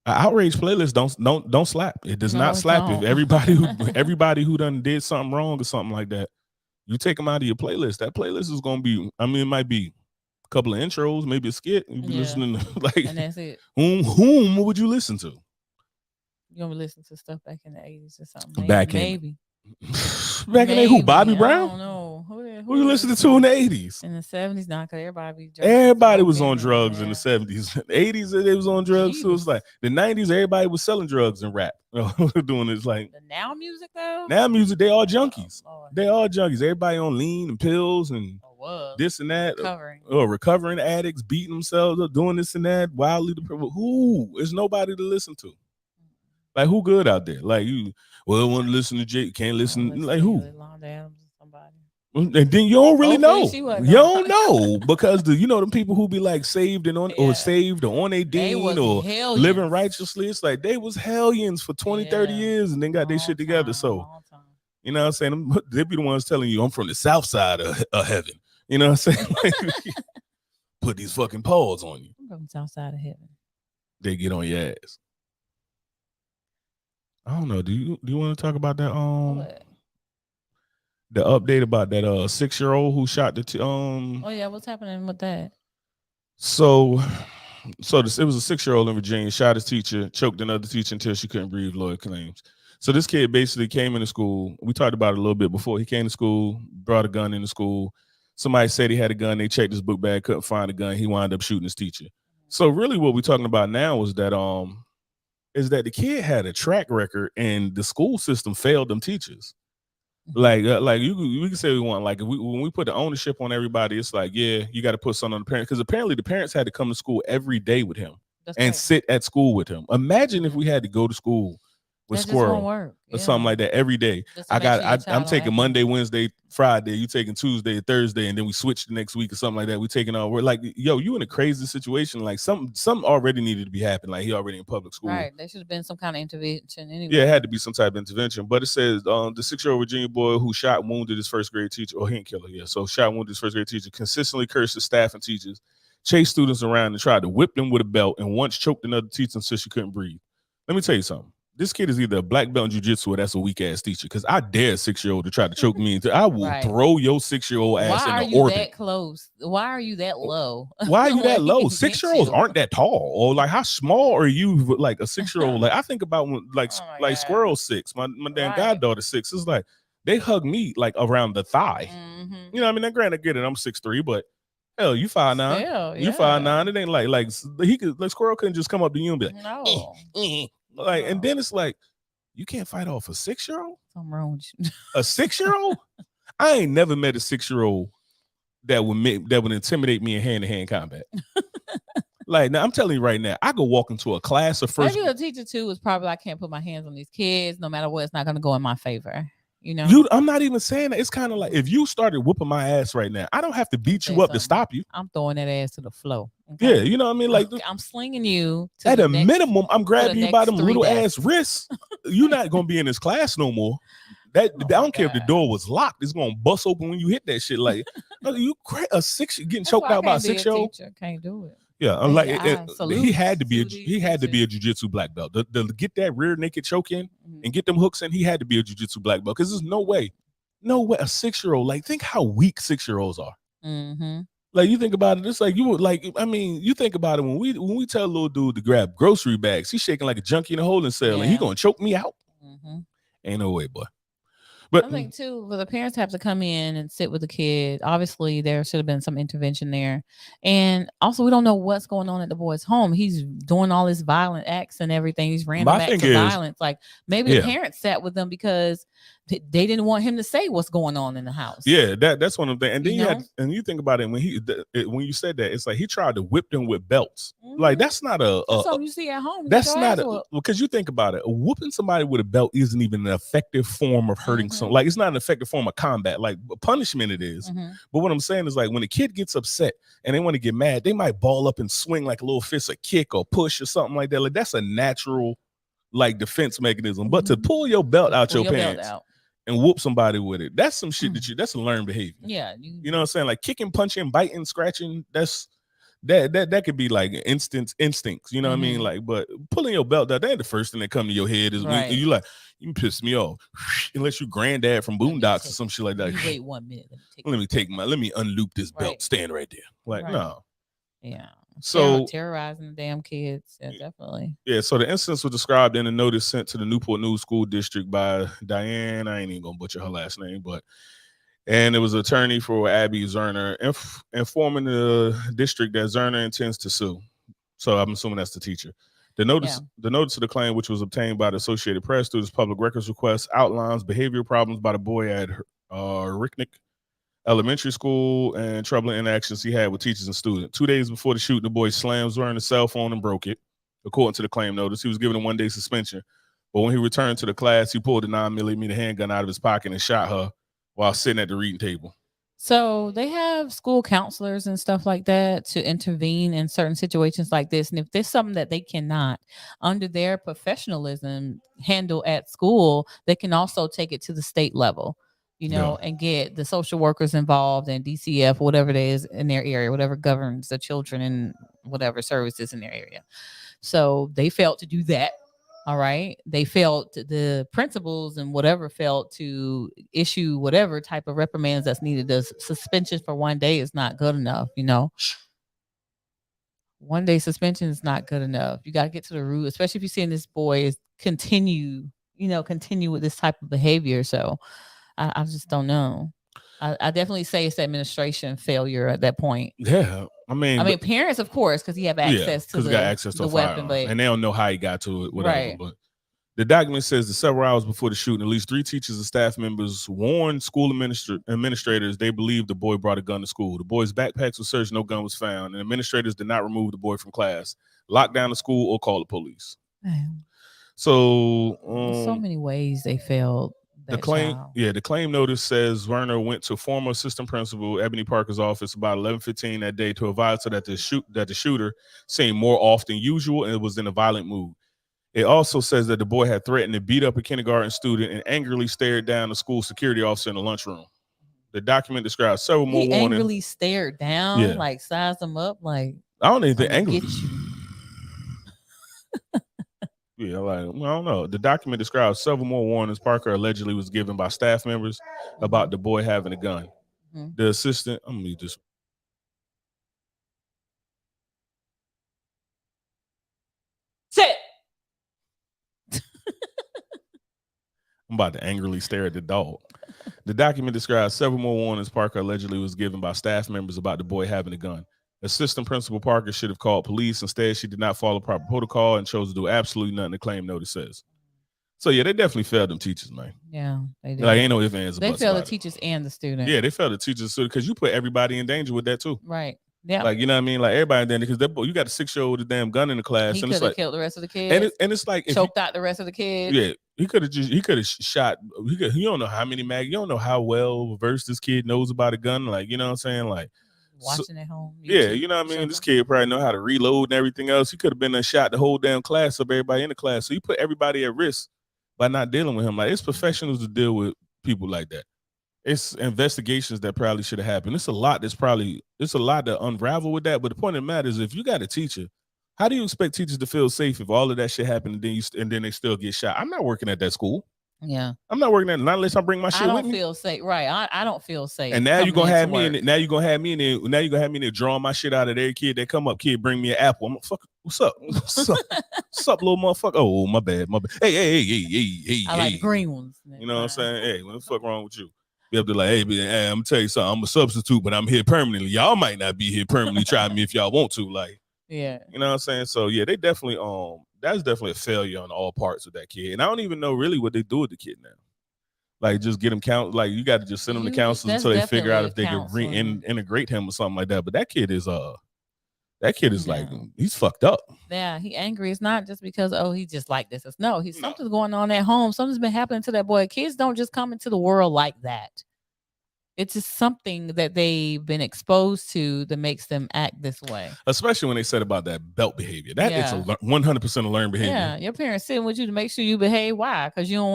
an outrage playlist don't slap. It does not slap. If everybody who done did something wrong or something like that, you take them out of your playlist. That playlist is gonna be. I mean, it might be a couple of intros, maybe a skit. You be listening to like, and that's it. Whom would you listen to? You gonna listen to stuff back in the 80s or something? Maybe. Back in the who? Bobby Brown? I don't know. Who you listening to in the 80s? In the 70s, not because everybody was on drugs in the 70s. The 80s, they was on drugs. So it's like the 90s, everybody was selling drugs and rap. Doing this like the now music though. Now music, they all junkies. They all junkies. Everybody on lean and pills and this and that. Recovering addicts, beating themselves up, doing this and that. Wildly depressed. Who? There's nobody to listen to. Like who good out there? Like you, well, want to listen to Jay, can't listen. Like who? And then you don't really Hopefully know. she wasn't You on. don't know because them people who be like saved and on or Yeah. saved or on a They was dean or hellions. living righteously. It's like they was hellions for 20, 30 Yeah. years and then got their Long shit together. time, So long time. you know what I'm saying? They be the ones telling you I'm from the south side of heaven. You know what I'm saying? Like, put these fucking paws on you. I'm from South Side of Heaven. They get on your ass. I don't know. Do you want to talk about that? What? The update about that 6-year-old who shot the Oh yeah, what's happening with that? So it was a 6-year-old in Virginia, shot his teacher, choked another teacher until she couldn't breathe, lawyer claims. So this kid basically came into school. We talked about it a little bit before. He came to school, brought a gun into school. Somebody said he had a gun. They checked his book bag, couldn't find a gun. He wound up shooting his teacher. So really what we're talking about now is that the kid had a track record and the school system failed them teachers. Like we can say we want, like, when we put the ownership on everybody, it's like, yeah, you got to put something on the parents, because apparently the parents had to come to school every day with him. That's and right. Sit at school with him. Imagine if we had to go to school with Squirrel or something like that every day. I'm taking Monday, Wednesday, Friday. You taking Tuesday, Thursday, and then we switch the next week or something like that. We taking all. We're like, yo, you in a crazy situation. Like something already needed to be happening. Like he already in public school. Right. There should have been some kind of intervention anyway. Yeah, it had to be some type of intervention. But it says the 6-year-old Virginia boy who shot and wounded his first grade teacher. Oh, he didn't kill her. Yeah, so shot and wounded his first grade teacher. Consistently cursed his staff and teachers. Chased students around and tried to whip them with a belt. And once choked another teacher until she couldn't breathe. Let me tell you something. This kid is either a black belt in jiu-jitsu or that's a weak ass teacher. Because I dare a 6-year-old to try to choke me into. I will throw your 6-year-old ass in the orbit. Why are you that close? Why are you that low? Why are you that low? 6-year-olds aren't that tall. Or like, how small are you? Like a 6-year-old? Like I think about when like Squirrel 6, my damn goddaughter 6. It's like they hug me like around the thigh. Mm-hmm. You know what I mean? Now, granted, get it. I'm 6'3", but hell, you 5'9". You 5'9". It ain't like he could, like Squirrel couldn't just come up to you and be like, no. Like, and then it's like, you can't fight off a 6-year-old? Something wrong with you. A 6-year-old? I ain't never met a 6-year-old that would intimidate me in hand-to-hand combat. Like, now I'm telling you right now, I could walk into a class of first. Maybe a teacher too is probably, I can't put my hands on these kids. No matter what, it's not going to go in my favor. You know, I'm not even saying that. It's kind of like if you started whooping my ass right now, I don't have to beat you up to stop you. I'm throwing that ass to the floor. Okay? Yeah, you know what I mean? Like I'm slinging you. At a minimum, I'm grabbing you by them little ass wrists. You're not gonna be in this class no more. I don't care if the door was locked. It's gonna bust open when you hit that shit. Like you a 6 getting choked out by a 6-year-old. Can't do it. Yeah, like he had to be a jiu-jitsu black belt. To get that rear naked choke in and get them hooks in, he had to be a jiu-jitsu black belt, because there's no way a 6-year-old, like, think how weak 6-year-olds are. Mm-hmm. Like, you think about it, it's like you think about it when we tell a little dude to grab grocery bags, he's shaking like a junkie in a holding cell, and he gonna choke me out. Mm-hmm. Ain't no way, boy. But I think too, the parents have to come in and sit with the kid. Obviously, there should have been some intervention there, and also we don't know what's going on at the boy's home. He's doing all his violent acts and everything. He's random acts of violence. Like maybe the parents sat with them because they didn't want him to say what's going on in the house. Yeah, that's one of the things. And then you think about it when you said that, it's like he tried to whip them with belts. Mm-hmm. Like that's not something you see at home. That's not because you think about it, whooping somebody with a belt isn't even an effective form of hurting someone. Like it's not an effective form of combat. Like punishment it is. Mm-hmm. But what I'm saying is, like, when a kid gets upset and they want to get mad, they might ball up and swing like a little fist, a kick or push or something like that. Like that's a natural like defense mechanism. Mm-hmm. But to pull your belt out your pants and whoop somebody with it, that's some shit that's a learned behavior. Yeah. You know what I'm saying? Like kicking, punching, biting, scratching, that could be like instincts, you know what I mean? Like, but pulling your belt out, that ain't the first thing that come to your head is when you like, you piss me off. Unless you granddad from Boondocks or some shit like that. You wait 1 minute. Let me unloop this belt. Stand right there. Like, no. Yeah. So terrorizing the damn kids. Yeah, definitely. Yeah. So the instance was described in a notice sent to the Newport News School District by Diane. I ain't even gonna butcher her last name, and it was an attorney for Abby Zerner informing the district that Zerner intends to sue. So I'm assuming that's the teacher. The notice of the claim, which was obtained by the Associated Press through this public records request, outlines behavioral problems by the boy at Ricknick Elementary School and troubling interactions he had with teachers and students. 2 days before the shooting, the boy slammed Zerner's cell phone and broke it. According to the claim notice, he was given a 1-day suspension. But when he returned to the class, he pulled a 9mm handgun out of his pocket and shot her while sitting at the reading table. So they have school counselors and stuff like that to intervene in certain situations like this. And if there's something that they cannot, under their professionalism, handle at school, they can also take it to the state level, Yeah. and get the social workers involved and DCF, whatever it is in their area, whatever governs the children and whatever services in their area. So they failed to do that. All right. They felt the principals and whatever felt to issue whatever type of reprimands that's needed. The suspension for 1 day is not good enough. 1 day suspension is not good enough. You got to get to the root, especially if you're seeing this boy continue with this type of behavior. So I just don't know. I definitely say it's administration failure at that point. Yeah. I mean, parents, of course, because he have access to because he got access to the a weapon, firearm, but and they don't know how he got to it, whatever. Right. But the document says that several hours before the shooting, at least 3 teachers and staff members warned school administrators they believed the boy brought a gun to school. The boy's backpacks were searched, no gun was found, and administrators did not remove the boy from class, lock down the school, or call the police. Man, So, there's so many ways they failed. the claim notice says Werner went to former assistant principal Ebony Parker's office about 11:15 that day to advise her that the shooter seemed more off than usual and was in a violent mood. It also says that the boy had threatened to beat up a kindergarten student and angrily stared down the school security officer in the lunchroom. The document describes several more warnings. Angrily stared down, like sized him up, like I don't even think "I'ma angry. get you." Yeah, like I don't know. The document describes several more warnings Parker allegedly was given by staff members about the boy having a gun. Mhm. The assistant, I'm gonna just Sit. I'm about to angrily stare at the dog. The document describes several more warnings Parker allegedly was given by staff members about the boy having a gun. Assistant Principal Parker should have called police. Instead, she did not follow proper protocol and chose to do absolutely nothing the claim notice says. So, yeah, they definitely failed them teachers, man. Yeah, they did. Like, ain't no ifs, ands, or They buts failed the about it. teachers and the students. Yeah, they failed the teachers because you put everybody in danger with that, too. Right. Yeah. Like, you know what I mean? Like, everybody in danger because you got a 6-year-old with a damn gun in the class. He And could it's have like, killed the rest of the kids. and it's like, choked out the rest of the kids. yeah, he could have shot. You don't know how many mag. You don't know how well versed this kid knows about a gun. Like, you know what I'm saying? Like, watching at home. Yeah, you know what I mean? This kid probably know how to reload and everything else. He could have been shot the whole damn class up, everybody in the class. So you put everybody at risk by not dealing with him. Like, it's professionals to deal with people like that. It's investigations that probably should have happened. It's a lot to unravel with that. But the point of the matter is, if you got a teacher, how do you expect teachers to feel safe if all of that shit happened and then they still get shot? I'm not working at that school. Yeah, I'm not working at not unless I bring my shit with me. I don't feel safe. Right, I don't feel safe. And now you're gonna have me in. Now you're gonna have me in there. Now you're gonna have me in there drawing my shit out of every kid that come up. Kid, bring me an apple. I'm like, fuck. What's up? What's up? What's up, little motherfucker? Oh, my bad. Hey. I like green ones. You know what I'm saying? Hey, what the fuck wrong with you? Be able to like, hey, I'm gonna tell you something. I'm a substitute, but I'm here permanently. Y'all might not be here permanently. Try me if y'all want to. Like, yeah, you know what I'm saying? So yeah, they definitely that's definitely a failure on all parts of that kid. And I don't even know really what they do with the kid now. Like, just get him like you got to just send him to counselors until they figure out if they can reintegrate him or something like that. But that kid is like, he's fucked up. Yeah, he angry. It's not just because he's just like this. Something's going on at home. Something's been happening to that boy. Kids don't just come into the world like that. It's just something that they've been exposed to that makes them act this way. Especially when they said about that belt behavior. That is 100% a learned behavior. Yeah, your parents sitting with you to make sure you behave. Why? Because you don't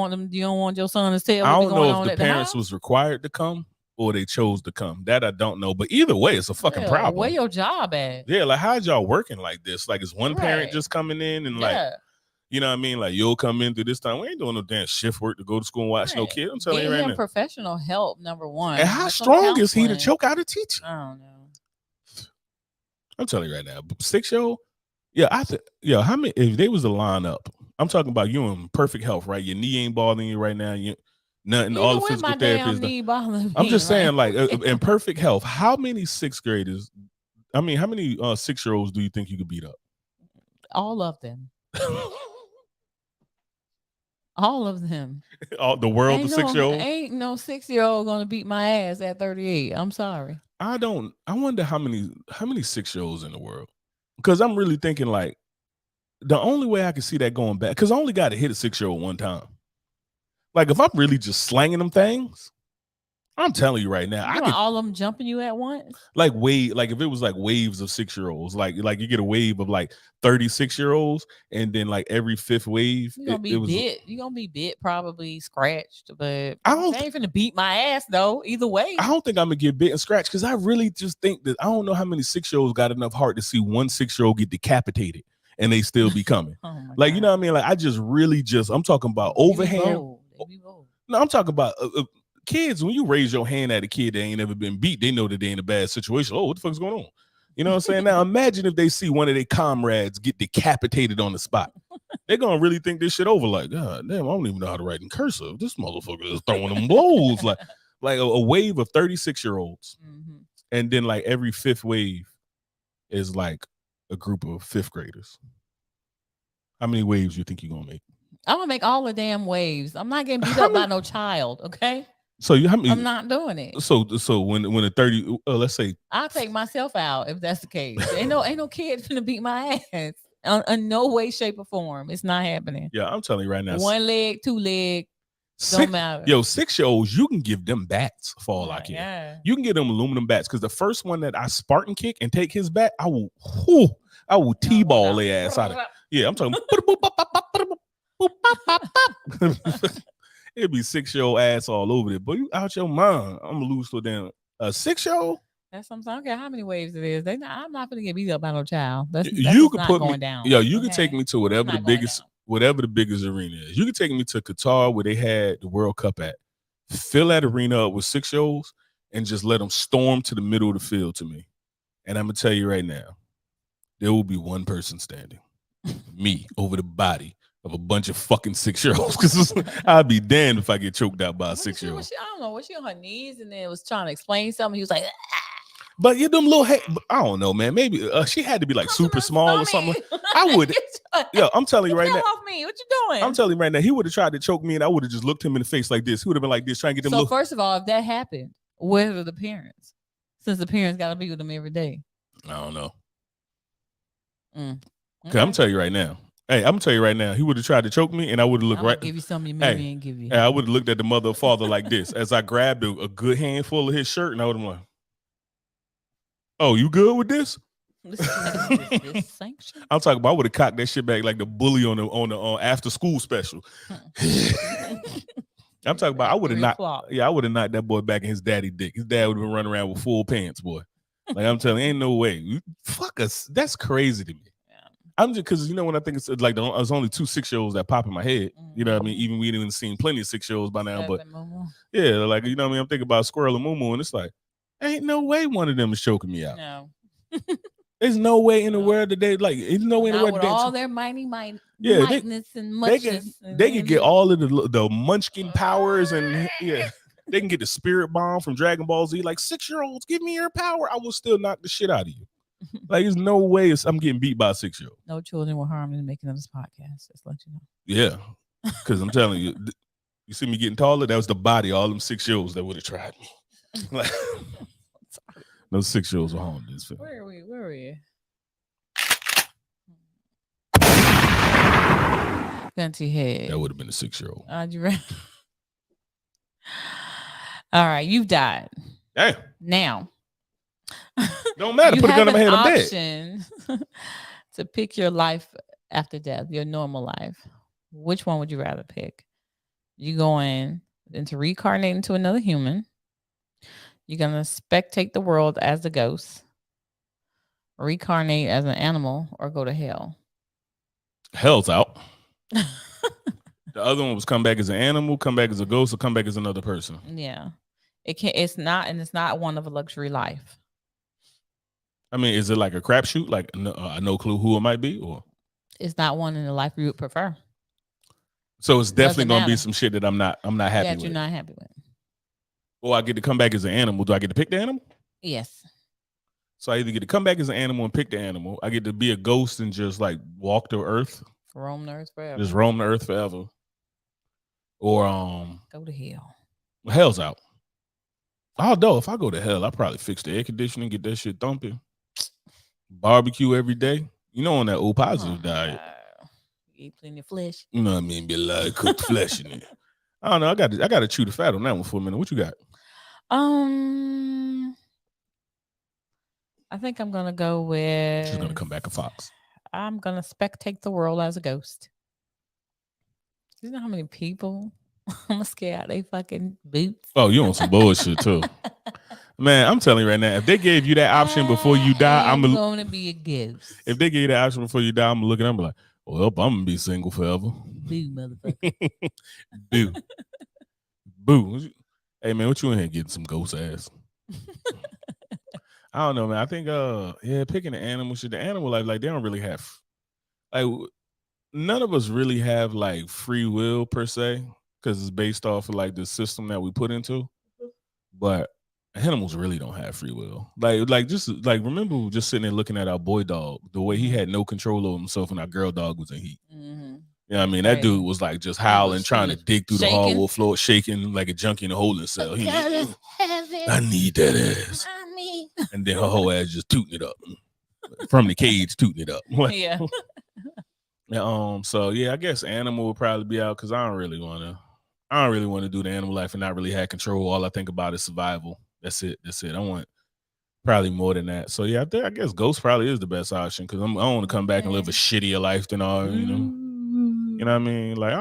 want your son to tell. I don't know if the parents was required to come or they chose to come. That I don't know. But either way, it's a fucking problem. Where your job at? Yeah, like how's y'all working like this? Like, is one parent just coming in and like, you know what I mean? Like, you'll come in through this time. We ain't doing no damn shift work to go to school and watch no kid. I'm telling you right now. Professional help, number one. And how strong is he to choke out a teacher? I don't know. I'm telling you right now, 6-year-old. Yeah, how many? If they was a lineup, I'm talking about you in perfect health, right? Your knee ain't bothering you right now. Nothing. All the physical therapy. I'm just saying, like, in perfect health, how many 6th graders? I mean, how many 6-year-olds do you think you could beat up? All of them. All of them. The world of 6-year-old? Ain't no 6-year-old gonna beat my ass at 38. I'm sorry. I wonder how many 6-year-olds in the world. Because I'm really thinking, like, the only way I can see that going back, because I only got to hit a 6-year-old one time. Like, if I'm really just slanging them things, I'm telling you right now, You I want could all of them jumping you at once? like if it was like waves of 6-year-olds, like you get a wave of like 36-year-olds, and then like every fifth wave, You're gonna it be was. bit. You're gonna be bit, probably scratched, but I don't. they ain't finna beat my ass though. Either way. I don't think I'm gonna get bit and scratched because I really just think that I don't know how many 6-year-olds got enough heart to see one 6-year-old get decapitated and they still be coming. Oh my Like, you know God. what I mean? Like, I just really I'm talking about They be overhand. bold. They be bold. No, I'm talking about kids. When you raise your hand at a kid that ain't ever been beat, they know that they in a bad situation. Oh, what the fuck's going on? You know what I'm saying? Now imagine if they see one of their comrades get decapitated on the spot. They're gonna really think this shit over. Like, God damn, I don't even know how to write in cursive. This motherfucker is throwing them blows. Like a wave of 36-year-olds. Mhm. And then like every fifth wave is like a group of fifth graders. How many waves you think you're gonna make? I'm gonna make all the damn waves. I'm not getting beat up by no child. Okay, So how many? I'm not doing it. So when a 30, let's say, I'll take myself out if that's the case. Ain't no kid finna beat my ass in no way, shape, or form. It's not happening. yeah, I'm telling you right now, One leg, two leg, don't six, matter. yo, 6-year-olds, you can give them bats for all I care. Yeah. You can get them aluminum bats because the first one that I Spartan kick and take his bat, I will T-ball their ass out of. Yeah, I'm talking. It'd be 6-year-old ass all over it, but you out your mind. I'm gonna lose to them. A 6-year-old. That's something. I don't care how many waves it is. I'm not gonna get beat up by no child. That's You just could not put going me down. Yo, you okay? can take me to whatever It's the not going biggest arena is. You can take me to Qatar where they had the World Cup at. Fill that arena up with 6-year-olds and just let them storm to the middle of the field to me. And I'm gonna tell you right now, there will be one person standing, me, over the body of a bunch of fucking 6-year-olds. Because I'd be damned if I get choked out by a 6-year-old. I don't know. Was she on her knees and then was trying to explain something? He was like, but you them little I don't know, man. Maybe she had to be like super small or something. I would. Yo, I'm telling you right now. Off me. What you doing? I'm telling you right now. He would have tried to choke me, and I would have just looked him in the face like this. He would have been like this, trying to get them. So first of all, if that happened, where are the parents? Since the parents got to be with them every day. I don't know. Okay. I'm telling you right now. Hey, I'm gonna tell you right now. He would have tried to choke me, and I would have looked right. Give you something you maybe ain't give you. I would have looked at the mother or father like this as I grabbed a good handful of his shirt, and I would have been like, "Oh, you good with this?" This sanction? I'm talking about. I would have cocked that shit back like the bully on the after school special. I'm talking about. I would have knocked. Yeah, I would have knocked that boy back in his daddy dick. His dad would have been running around with full pants, boy. Like I'm telling you, ain't no way. Fuck us. That's crazy to me. I'm just because when I think it's like there's only 2 6-year-olds that pop in my head. You know what I mean? Even we didn't seen plenty of 6-year-olds by now, but yeah, like you know what I mean. I'm thinking about Squirrel and Moo, and it's like, ain't no way one of them is choking me out. No, there's no way in the world that they like. There's no way in the world with all their mightness and muchness. They can get all of the Munchkin powers and they can get the spirit bomb from Dragon Ball Z. Like 6-year-olds, give me your power. I will still knock the shit out of you. Like, there's no way I'm getting beat by a 6-year-old. No children were harmed in making of this podcast. Just let you know. Yeah, because I'm telling you, you see me getting taller. That was the body. All them 6-year-olds that would have tried me. Like, no 6-year-olds were harmed in this film. Where are we? Where are we? Gun to your head. That would have been a 6-year-old. You ready? All right, you've died. Damn. Now. Don't matter. Put a gun in my head. I'm dead. Option to pick your life after death, your normal life. Which one would you rather pick? You going into reincarnate into another human? You're gonna spectate the world as a ghost, reincarnate as an animal, or go to hell? Hell's out. The other one was come back as an animal, come back as a ghost, or come back as another person. Yeah, it's not one of a luxury life. I mean, is it like a crapshoot? Like no clue who it might be, or it's not one in the life you would prefer. So it's definitely gonna be some shit that I'm not happy with. That you're not happy with. Or I get to come back as an animal. Do I get to pick the animal? Yes. So I either get to come back as an animal and pick the animal. I get to be a ghost and just like walk the earth. Roam the earth forever. Just roam the earth forever. Or go to hell. Well, hell's out. Although if I go to hell, I probably fix the air conditioning, get that shit thumping. Barbecue every day. You know, on that O positive diet. You eat plenty of flesh. You know what I mean? Be a lot of cooked flesh in it. I don't know. I got to chew the fat on that one for a minute. What you got? I think I'm gonna go with. She's gonna come back a fox. I'm gonna spectate the world as a ghost. You know how many people I'm gonna scare out they fucking boots. Oh, you on some bullshit too. Man, I'm telling you right now, if they gave you that option before you die, I'm gonna be a ghost. If they gave you that option before you die, I'm looking at them like, well, I'm gonna be single forever. Boo, motherfucker. Boo. Boo. Hey man, what you in here getting some ghost ass? I don't know, man. I think picking an animal shit, the animal life, like they don't really have like none of us really have like free will per se, because it's based off of like the system that we put into. But animals really don't have free will. Like just like remember just sitting there looking at our boy dog, the way he had no control over himself, and our girl dog was in heat. Mm-hmm. You know what I mean? That dude was like just howling, trying to dig through the hardwood floor, shaking like a junkie in a holding cell. He I need that ass. And then her whole ass just tooting it up. From the cage, tooting it up. Yeah. So yeah, I guess animal would probably be out because I don't really want to do the animal life and not really have control. All I think about is survival. That's it. I want probably more than that. So yeah, I guess ghost probably is the best option because I don't want to come back and live a shittier life than all, you know. You know what I mean? Like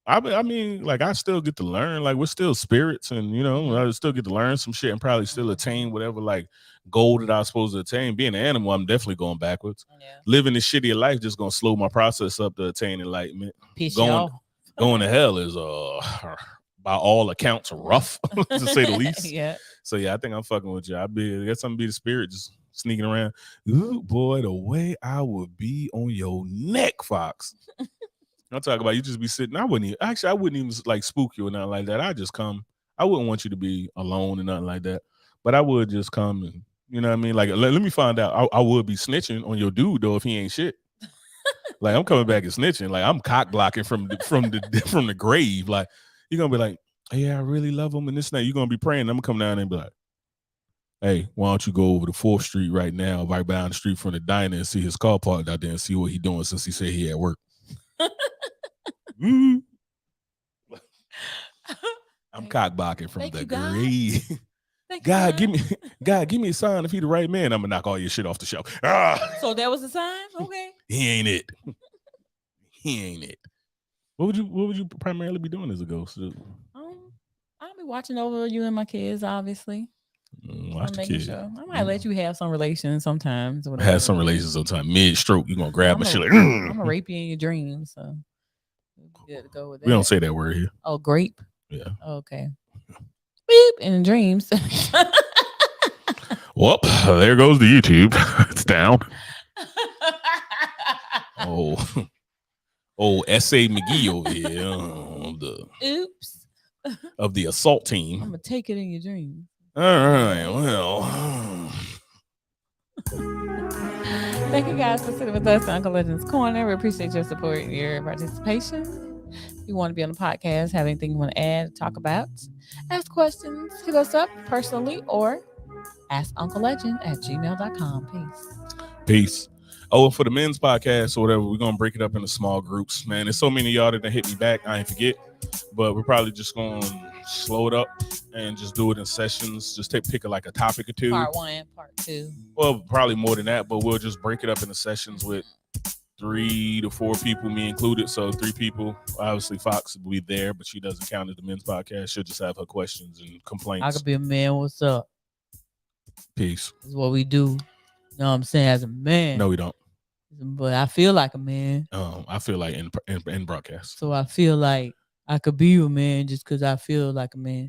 I mean, like I still get to learn. Like we're still spirits, and you know, I still get to learn some shit and probably still attain whatever like goal that I was supposed to attain. Being an animal, I'm definitely going backwards. Yeah. Living this shittier life just gonna slow my process up to attain enlightenment. Going to hell is by all accounts rough to say the least. Yeah. So yeah, I think I'm fucking with you. I guess I'm be the spirit just sneaking around. Ooh, boy, the way I would be on your neck, Fox. I'm talking about you just be sitting. I wouldn't even like spook you or nothing like that. I just come. I wouldn't want you to be alone or nothing like that. But I would just come and you know what I mean? Like let me find out. I would be snitching on your dude though if he ain't shit. Like I'm coming back and snitching. Like I'm cock blocking from the grave. Like you're gonna be like, yeah, I really love him and this night. You're gonna be praying. I'm gonna come down and be like, hey, why don't you go over to 4th Street right now, right down the street from the diner and see his car parked out there and see what he doing since he said he at work. I'm cock blocking from the grave. God, give me a sign if he the right man. I'm gonna knock all your shit off the shelf. So that was the sign? Okay. He ain't it. What would you primarily be doing as a ghost? I'll be watching over you and my kids, obviously. Watch the kids. Sure. I might let you have some relations sometimes. Have some relations sometimes. Mid-stroke, you're gonna grab my shit like I'm gonna rape you in your dreams. So good to go with that. We don't say that word here. Oh, grape? Yeah. Okay. Beep in dreams. Well, there goes the YouTube. It's down. S.A. McGee over here. Oops. Of the assault team. I'm gonna take it in your dreams. All right. Well. Thank you guys for sitting with us on Uncle Legend's Corner. We appreciate your support and your participation. If you want to be on the podcast, have anything you want to add, talk about, ask questions, hit us up personally or ask unclelegend@gmail.com. Peace. Oh, and for the men's podcast or whatever, we're going to break it up into small groups. Man, there's so many of y'all that hit me back. I ain't forget. But we're probably just going to slow it up and just do it in sessions. Just pick like a topic or two. Part 1, part 2. Well, probably more than that, but we'll just break it up into sessions with 3 to 4 people, me included. So 3 people. Obviously, Fox will be there, but she doesn't count as the men's podcast. She'll just have her questions and complaints. I could be a man. What's up? Peace. That's what we do. You know what I'm saying? As a man. No, we don't. But I feel like a man. I feel like in broadcast. So I feel like I could be a man just because I feel like a man.